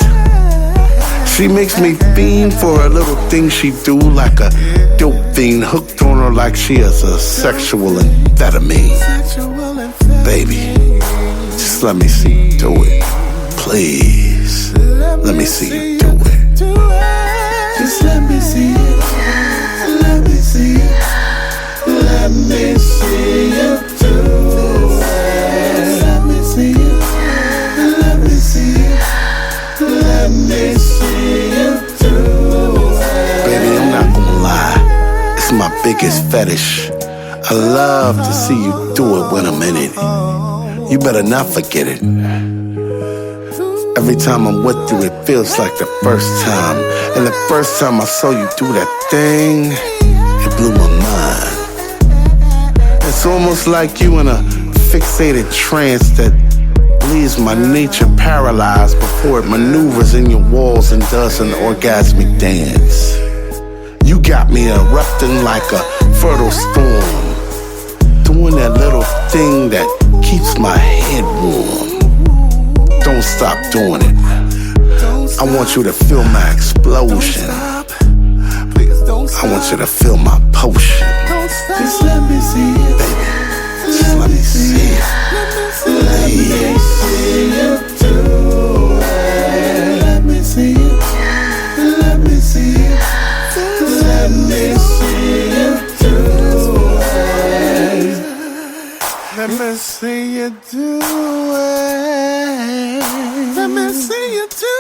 She makes me fiend for a little thing she do, like a dope fiend hooked on her like she is a sexual amphetamine. Baby, just let me see you do it, please. Let me see you do it. Just let me see it. Let me see it. Let me see you do it. Let me see it. Let me see it. Let me see you do it. Baby, I'm not gonna lie. It's my biggest fetish. I love to see you do it when I'm in it. You better not forget it. Every time I'm with you, it feels like the first time. And the first time I saw you do that thing, it blew my mind. It's almost like you in a fixated trance that leaves my nature paralyzed before it maneuvers in your walls and does an orgasmic dance. You got me erupting like a fertile storm, doing that little thing that keeps my head warm. Don't stop doing it. I want you to feel my explosion. I want you to feel my potion. Just let me see it, baby. Just let me see it. Let me see you do it. Let me see it. Let me see it. Let me see you do it. Let me see you do it. Let me see you do it.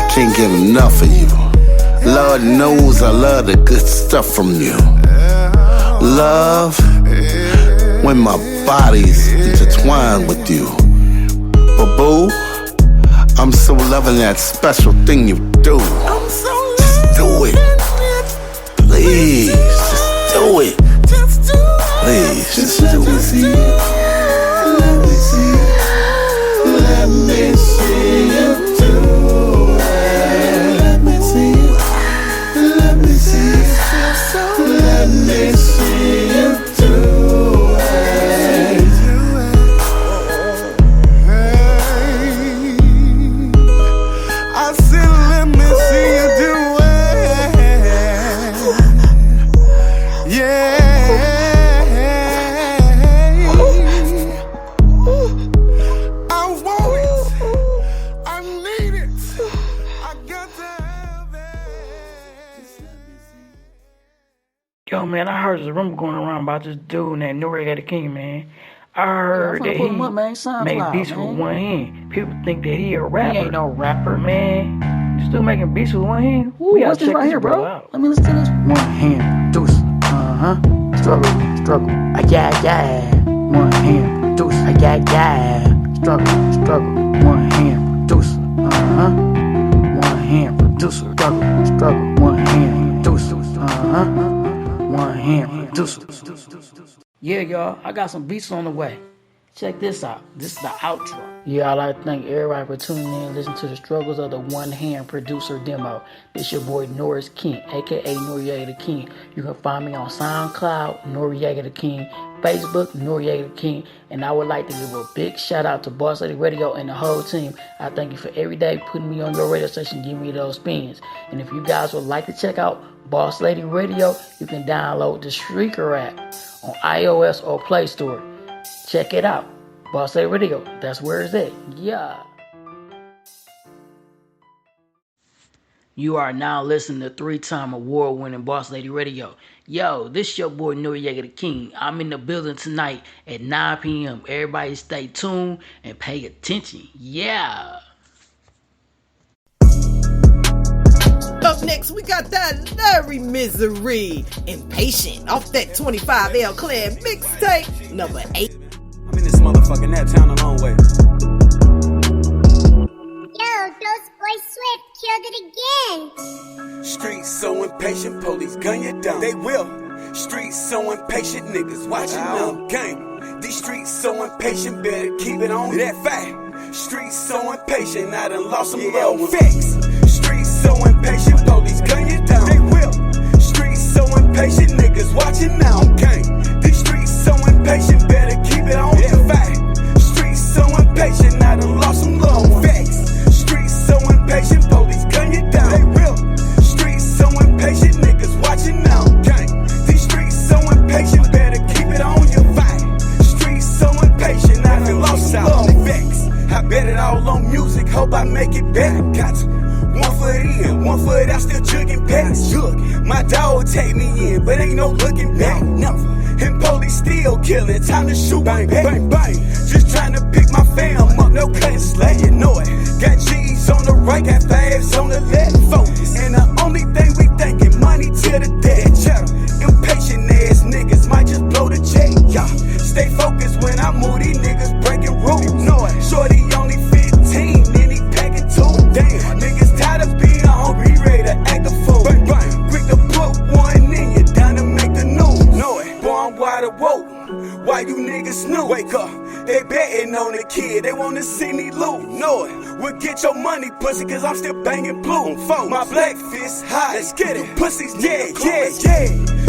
Can't get enough of you. Lord knows I love the good stuff from you. Love when my body's intertwined with you. But boo, I'm so loving that special thing you do. Just do it. Please, just do it. Please, just do it. Let me see it. Let me see you. Let me see you do it. Hey. I said, let me see you do it. Yeah. I want it. I need it. I got to have it. Yo, man, I heard there's a rumor going around about this dude named Noriega the King, man. I heard that he make beats with one hand. People think that he a rapper. He ain't no rapper, man. This dude making beats with one hand? We gotta check this bro out. Let me listen to this. One hand, deuce. Struggle. Yeah. One hand, deuce. Yeah. Struggle. One hand, deuce. One hand, producer. Struggle. One hand, deuce. One hand, producer. Yeah, y'all, I got some beats on the way. Check this out. This is the outro. Yeah, I'd like to thank everybody for tuning in and listening to the struggles of the one-hand producer demo. This your boy Norris King, aka Noriega the King. You can find me on SoundCloud, Noriega the King, Facebook, Noriega the King, and I would like to give a big shout out to Boss Lady Radio and the whole team. I thank you for every day putting me on your radio station, giving me those spins. And if you guys would like to check out Boss Lady Radio, you can download the Spreaker app on iOS or Play Store. Check it out. Boss Lady Radio, that's where it's at. Yeah. You are now listening to 3-time award-winning Boss Lady Radio. Yo, this your boy Noriega the King. I'm in the building tonight at 9 p.m. Everybody stay tuned and pay attention. Yeah. Up next, we got that Larry Misery, Impatient, off that 25L Clan mixtape, number 8. I'm in this motherfucking that town a long way. Yo, those boys Swift killed it again. Streets so impatient, police gun you down. They will. Streets so impatient, niggas watching them. Gang. These streets so impatient, better keep it on that fact. Streets so impatient, I done lost some love facts. Streets so impatient, police gun you down. They will. Streets so impatient, niggas watching now. Gang. These streets so impatient, better keep it on that fact. Streets so impatient, I done lost some love facts. Streets so impatient, police gun you down. They will. Streets so impatient, niggas watching now. Gang. These streets so impatient, better keep it on your fight. Streets so impatient, I done lost some love facts. I bet it all on music, hope I make it back. Got you. 1 foot in, 1 foot out, still jugging past. Look, my dog take me in, but ain't no looking back. Never. And police still killing, time to shoot. Bang, bang, bang. Just trying to pick my fam up, no cutting slack, you know it. Got G's on the right, got 5s on the left. 4 Sydney Lou, know it. We'll get your money, pussy, cause I'm still banging blue. My black fist high, let's get it. Pussies, yeah.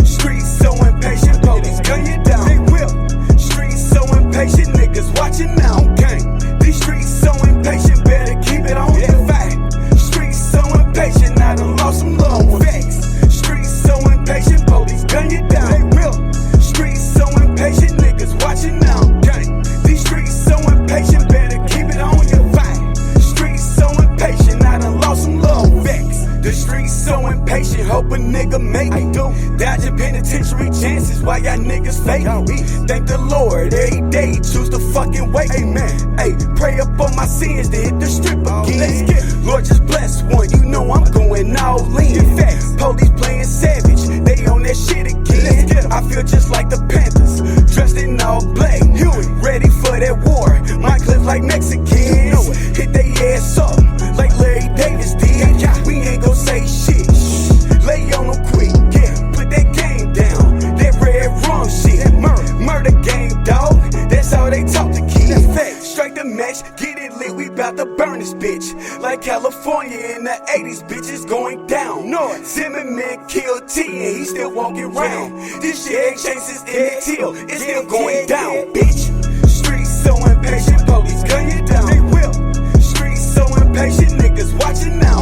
Streets so impatient, police gun you down. They will. Streets so impatient, niggas watching now. Gang, these streets so impatient, better keep it on the fact. Streets so impatient, I done lost some love. Facts. Streets so impatient, police gun you down. They will. Streets so impatient, niggas watching now. Gang, these streets so impatient, better keep it on your fact. Streets so impatient, I done lost some love. Facts. The streets so impatient, hope a nigga make it. Dodging penitentiary chances, why y'all niggas fake? Thank the Lord, every day choose to fucking wait. Amen. Hey, pray up on my sins to hit the strip again. Lord just bless one, you know I'm going all in. Police playing savage, they on that shit again. I feel just like the Panthers, dressed in all black, ready for that war. My clip like Mexicans, hit they ass up like Larry Davis did. We ain't gon' say shit, lay on them quick, put that game down, that red rum shit, murder game, dog, that's how they talk to kids. Strike the match, get it lit, we bout to burn this bitch, like California in the 80s, bitches going down. North Zimmerman killed T and he still walking around. This shit ain't chases in the till, it's still going down, bitch. Streets so impatient, police gun you down. They will. Streets so impatient, niggas watching now.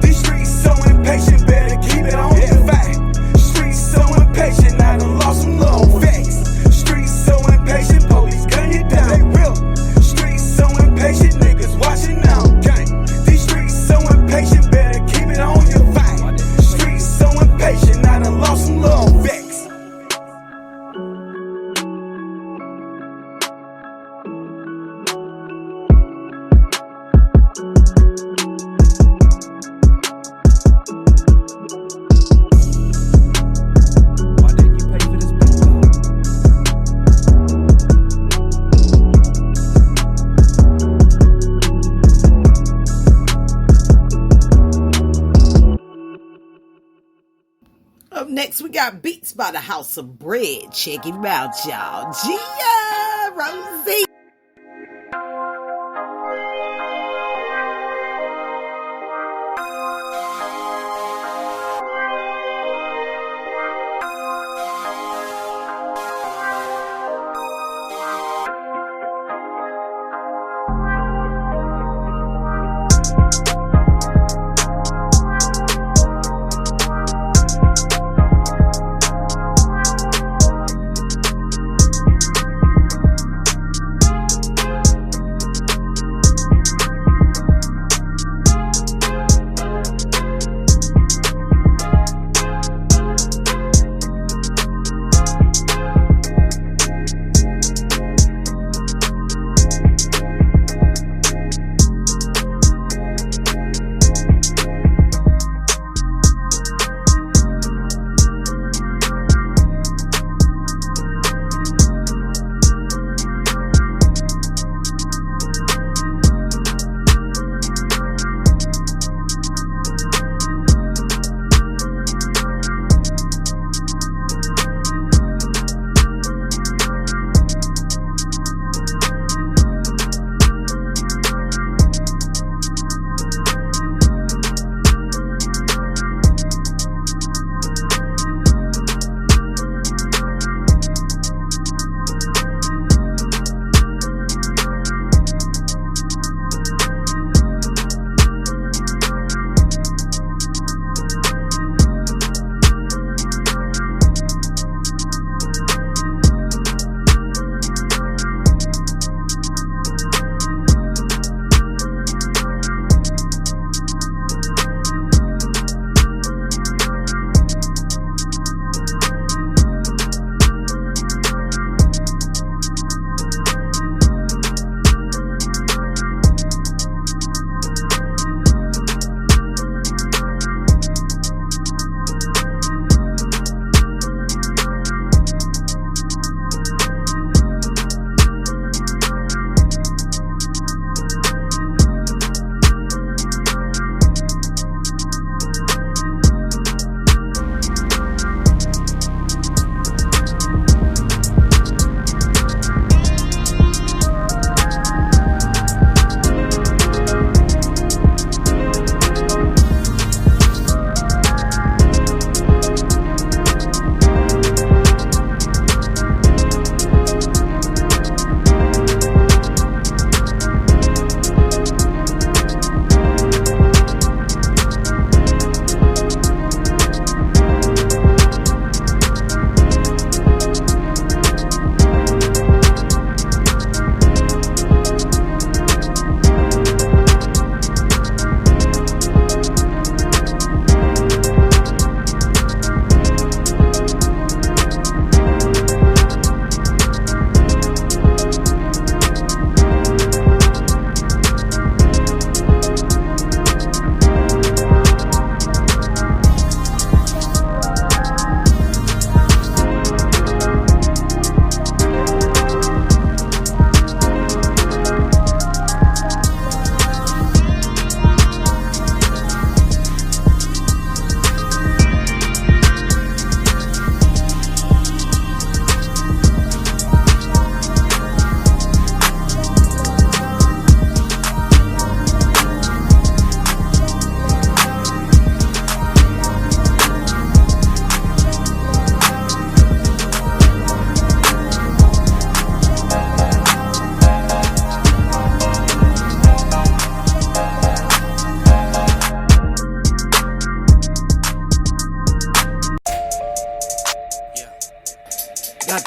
These streets so impatient, better keep it on the fact. Streets so impatient, I done lost some love. Facts. Streets so impatient, police gun you down. They will. Streets so impatient, niggas watching now. These streets so impatient, better keep it on your fact. Streets so impatient, I done lost some love. Facts. Up next, we got Beats by the House of Bread. Check it out, y'all. Gia Rosie.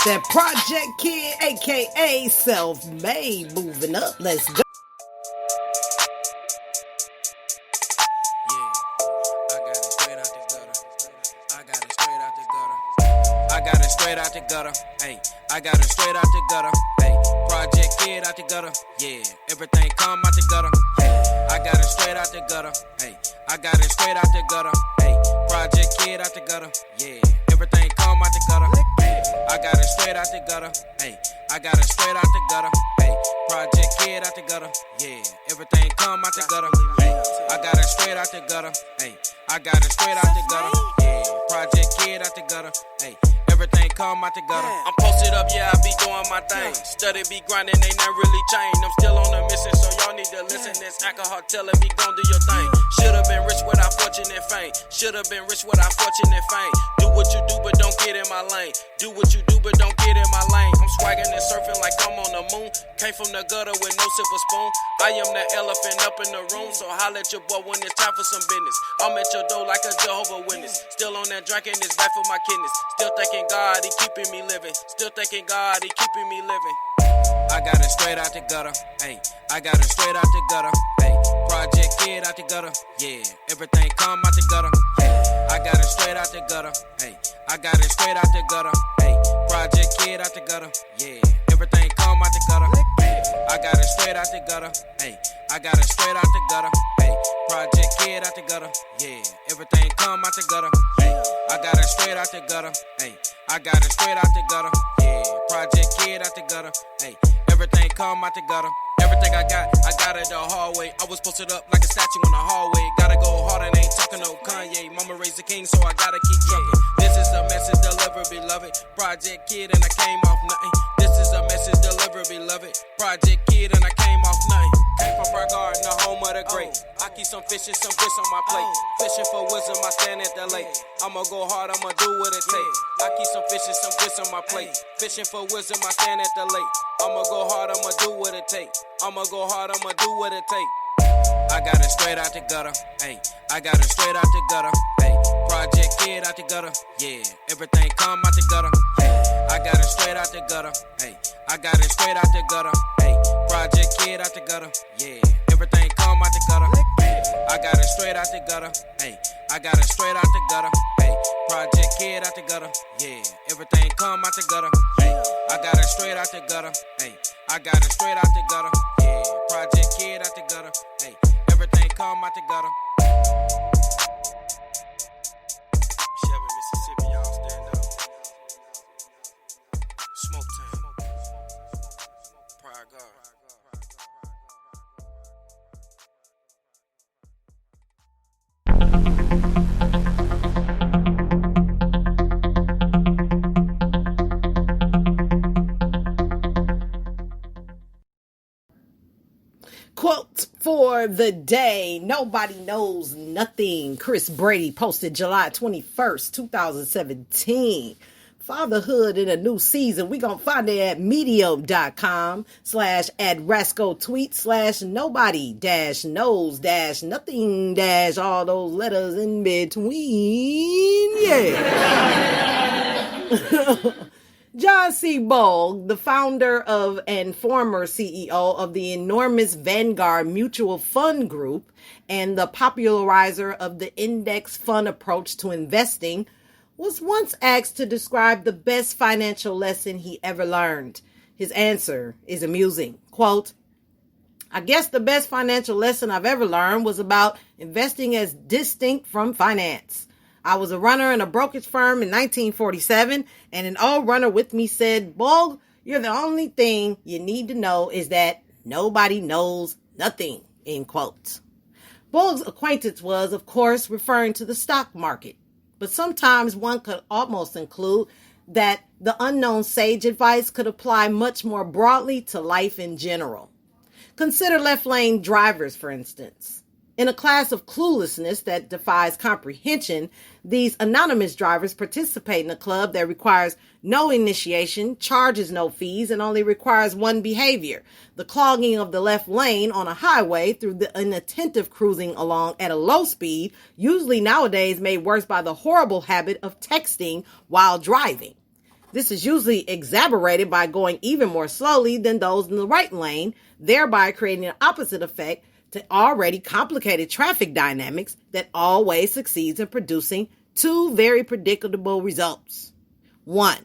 That Project Kid, aka Self-Made, moving up. Let's go. I got it straight out the gutter, ayy. I got it straight out the gutter, ayy. Project Kid out the gutter, yeah. Everything come out the gutter, ayy. I got it straight out the gutter, ayy. I got it straight out the gutter, ayy. Project Kid out the gutter, yeah. Everything come out the gutter, ayy. I got it straight out the gutter, ayy. I got it straight out the gutter, ayy. Project Kid out the gutter, yeah. Everything come out the gutter, ayy. I got it straight out the gutter, ayy. I got it straight out the gutter, yeah. Project Kid out the gutter, ayy. Everything come out the gutter. I'm posted up, yeah, I be doing my thing. Study be grinding, ain't nothing really changed. I'm still on the mission, so y'all need to listen. This alcohol telling me gon' do your thing. Should've been rich without fortune and fame. Should've been rich without fortune and fame. Do what you do, but don't get in my lane. Do what you do, but don't get in my lane. I'm swagging and surfing like I'm on the moon. Came from the gutter with no silver spoon. I am the elephant up in the room, so holla at your boy when it's time for some business. I'm at your door like a Jehovah's Witness. Still on that drinking, it's bad for my kidneys. Still thanking God, he keeping me living. Still thanking God, he keeping me living. I got it straight out the gutter, ayy. I got it straight out the gutter, ayy. Project Kid out the gutter, yeah. Everything come out the gutter, ayy. I got it straight out the gutter, ayy. I got it straight out the gutter, ayy. Project Kid out the gutter, yeah. Everything come out the gutter, ayy. I got it straight out the gutter, ayy. I got it straight out the gutter, ayy. Project Kid out the gutter, yeah. Everything come out the gutter, ayy. I got it straight out the gutter, ayy. I got it straight out the gutter, yeah. Project Kid out the gutter, ayy. Everything come out the gutter. Everything I got it the hard way. I was posted up like a statue in the hallway. Gotta go hard and ain't talking no Kanye. Mama raised a king, so I gotta keep trucking. This is a message delivered, beloved. Project Kid and I came off nothing. This is a message delivered, beloved. Project Kid and I came off nothing. Came from Burgard, the home of the great. I keep some fish and some grits on my plate. Fishing for wisdom, I stand at the lake. I'ma go hard, I'ma do what it takes. I keep some fish and some grits on my plate. Fishing for wisdom, I stand at the lake. I'ma go hard, I'ma do what it takes. I'ma go hard, I'ma do what it takes. I got it straight out the gutter, ayy. I got it straight out the gutter, ayy. Project Kid out the gutter, yeah. Everything come out the gutter, ayy. I got it straight out the gutter, ayy. I got it straight out the gutter, ayy. Project Kid out the gutter, yeah. Everything come out the gutter, ayy. I got it straight out the gutter, ayy. I got it straight out the gutter, ayy. Project Kid out the gutter, yeah. Everything come out the gutter, ayy. I got it straight out the gutter, ayy. I got it straight out the gutter, yeah. Project Kid out the gutter, ayy. Everything come out the gutter. Chevy, Mississippi, y'all stand up. Smoke time. Pride God. Quote for the day. Nobody knows nothing. Chris Brady posted July 21st, 2017. Fatherhood in a new season. We gonna find it at medium.com/@rascotweet/nobody-knows-nothing- all those letters in between. Yeah. John C. Bogue, the founder of and former CEO of the enormous Vanguard Mutual Fund Group and the popularizer of the index fund approach to investing, was once asked to describe the best financial lesson he ever learned. His answer is amusing. Quote, I guess the best financial lesson I've ever learned was about investing as distinct from finance. I was a runner in a brokerage firm in 1947, and an old runner with me said, Bogue, you're the only thing you need to know is that nobody knows nothing, end quote. Bogue's acquaintance was, of course, referring to the stock market, but sometimes one could almost include that the unknown sage advice could apply much more broadly to life in general. Consider left lane drivers, for instance. In a class of cluelessness that defies comprehension, these anonymous drivers participate in a club that requires no initiation, charges no fees, and only requires one behavior: the clogging of the left lane on a highway through the inattentive cruising along at a low speed, usually nowadays made worse by the horrible habit of texting while driving. This is usually exacerbated by going even more slowly than those in the right lane, thereby creating an opposite effect to already complicated traffic dynamics that always succeeds in producing two very predictable results. 1.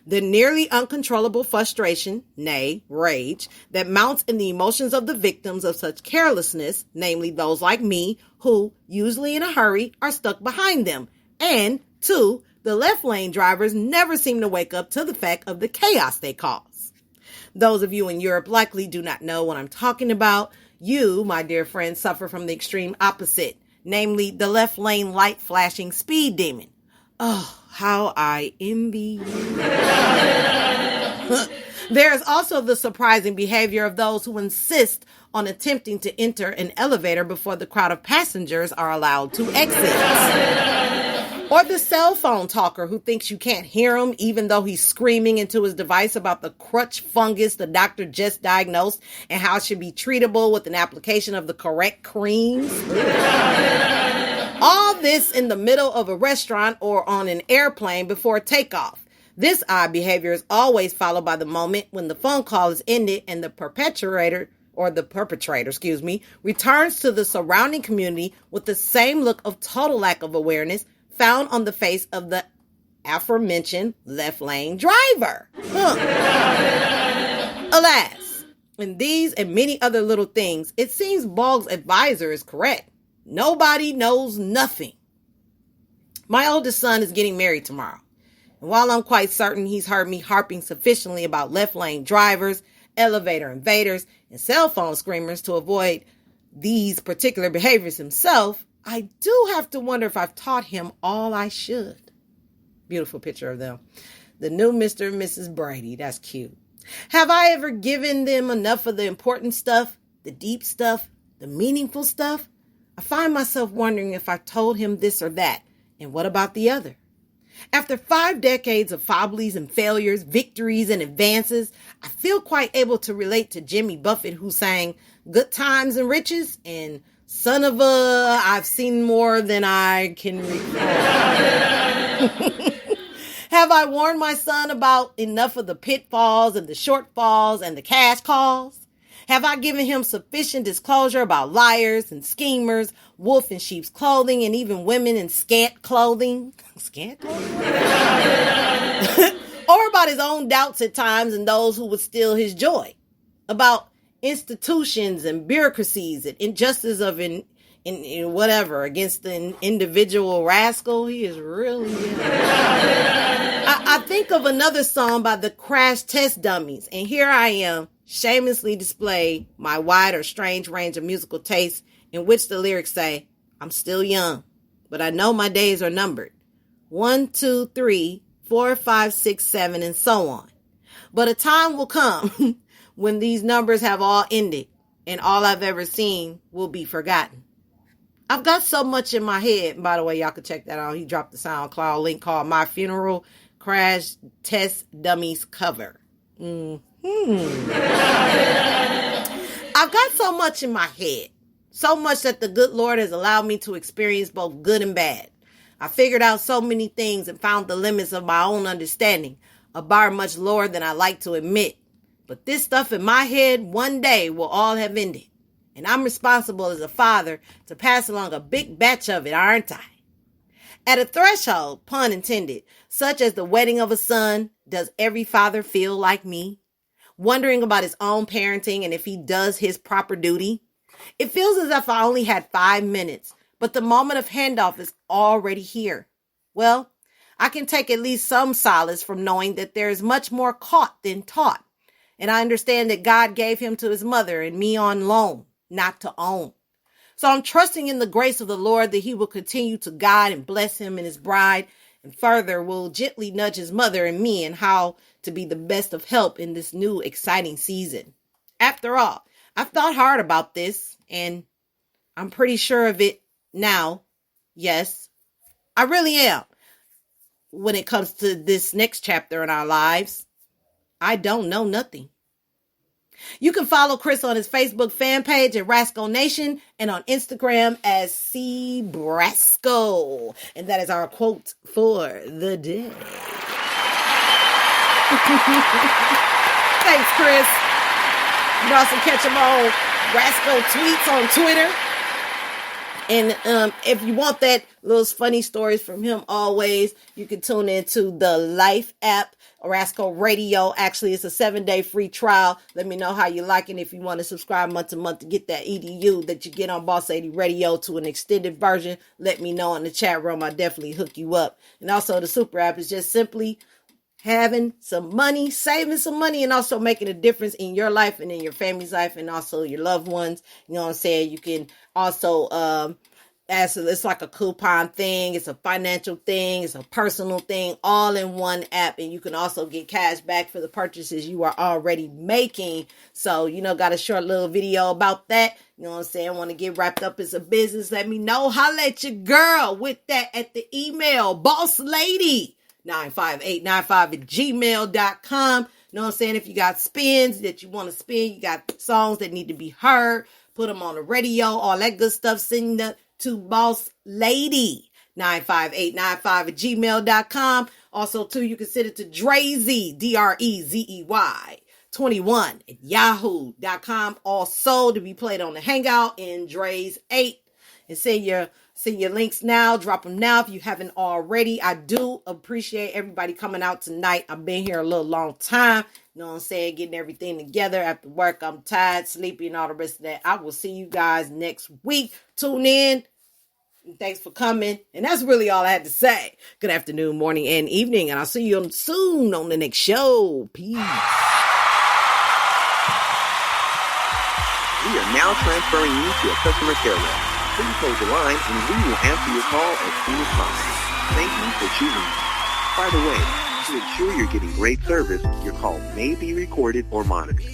The nearly uncontrollable frustration, nay, rage, that mounts in the emotions of the victims of such carelessness, namely those like me, who, usually in a hurry, are stuck behind them. And 2, the left lane drivers never seem to wake up to the fact of the chaos they cause. Those of you in Europe likely do not know what I'm talking about. You, my dear friends, suffer from the extreme opposite, namely the left lane light flashing speed demon. Oh, how I envy you. There is also the surprising behavior of those who insist on attempting to enter an elevator before the crowd of passengers are allowed to exit. Or the cell phone talker who thinks you can't hear him even though he's screaming into his device about the crutch fungus the doctor just diagnosed and how it should be treatable with an application of the correct creams. All this in the middle of a restaurant or on an airplane before takeoff. This odd behavior is always followed by the moment when the phone call is ended and the perpetrator, returns to the surrounding community with the same look of total lack of awareness found on the face of the aforementioned left lane driver. Alas, in these and many other little things, it seems Bog's advisor is correct. Nobody knows nothing. My oldest son is getting married tomorrow. And while I'm quite certain he's heard me harping sufficiently about left lane drivers, elevator invaders, and cell phone screamers to avoid these particular behaviors himself, I do have to wonder if I've taught him all I should. Beautiful picture of them. The new Mr. and Mrs. Brady. That's cute. Have I ever given them enough of the important stuff, the deep stuff, the meaningful stuff? I find myself wondering if I told him this or that, and what about the other? After 5 decades of foibles and failures, victories and advances, I feel quite able to relate to Jimmy Buffett, who sang Good Times and Riches and Son of a, I've seen more than I can recall. Have I warned my son about enough of the pitfalls and the shortfalls and the cash calls? Have I given him sufficient disclosure about liars and schemers, wolf in sheep's clothing, and even women in scant clothing? Scant clothing? Or about his own doubts at times and those who would steal his joy? About institutions and bureaucracies and injustice of in whatever against the individual rascal? He is really I think of another song by the Crash Test Dummies, and here I am shamelessly display my wide or strange range of musical tastes, in which the lyrics say, I'm still young, but I know my days are numbered. 1, 2, 3, 4, 5, 6, 7, and so on. But a time will come when these numbers have all ended and all I've ever seen will be forgotten. I've got so much in my head. By the way, y'all can check that out. He dropped the SoundCloud link called My Funeral Crash Test Dummies cover. I've got so much in my head. So much that the good Lord has allowed me to experience both good and bad. I figured out so many things and found the limits of my own understanding, a bar much lower than I like to admit. But this stuff in my head one day will all have ended. And I'm responsible as a father to pass along a big batch of it, aren't I? At a threshold, pun intended, such as the wedding of a son, does every father feel like me? Wondering about his own parenting and if he does his proper duty? It feels as if I only had 5 minutes, but the moment of handoff is already here. Well, I can take at least some solace from knowing that there is much more caught than taught. And I understand that God gave him to his mother and me on loan, not to own. So I'm trusting in the grace of the Lord that he will continue to guide and bless him and his bride, and further will gently nudge his mother and me in how to be the best of help in this new exciting season. After all, I've thought hard about this, and I'm pretty sure of it now. Yes, I really am. When it comes to this next chapter in our lives, I don't know nothing. You can follow Chris on his Facebook fan page at Rasco Nation and on Instagram as C Brasco. And that is our quote for the day. Thanks, Chris. You can also catch him on Rascal Tweets on Twitter. And if you want that little funny stories from him always, you can tune into the Life app, Rascal Radio. Actually, it's a 7-day free trial. Let me know how you like it. If you want to subscribe month to month to get that EDU that you get on Boss Lady Radio to an extended version, let me know in the chat room. I'll definitely hook you up. And also the super app is just simply having some money, saving some money, and also making a difference in your life and in your family's life and also your loved ones. You know what I'm saying? You can also, it's like a coupon thing. It's a financial thing. It's a personal thing, all in one app. And you can also get cash back for the purchases you are already making. So, got a short little video about that. You know what I'm saying? Want to get wrapped up in some business? Let me know. Holla at your girl with that at the email, bosslady95895@gmail.com. You know what I'm saying? If you got spins that you want to spin, you got songs that need to be heard, put them on the radio, all that good stuff, send that to bosslady95895@gmail.com. Also, too, you can send it to Drezey, DREZEY 21 @yahoo.com. Also, to be played on the Hangout in Dre's 8. And send your links now. Drop them now if you haven't already. I do appreciate everybody coming out tonight. I've been here a little long time. You know what I'm saying? Getting everything together after work. I'm tired, sleepy, and all the rest of that. I will see you guys next week. Tune in. And thanks for coming. And that's really all I had to say. Good afternoon, morning, and evening. And I'll see you soon on the next show. Peace. We are now transferring you to a customer care rep. Please hold the line and we will answer your call as soon as possible. Thank you for choosing us. By the way, to ensure you're getting great service, your call may be recorded or monitored.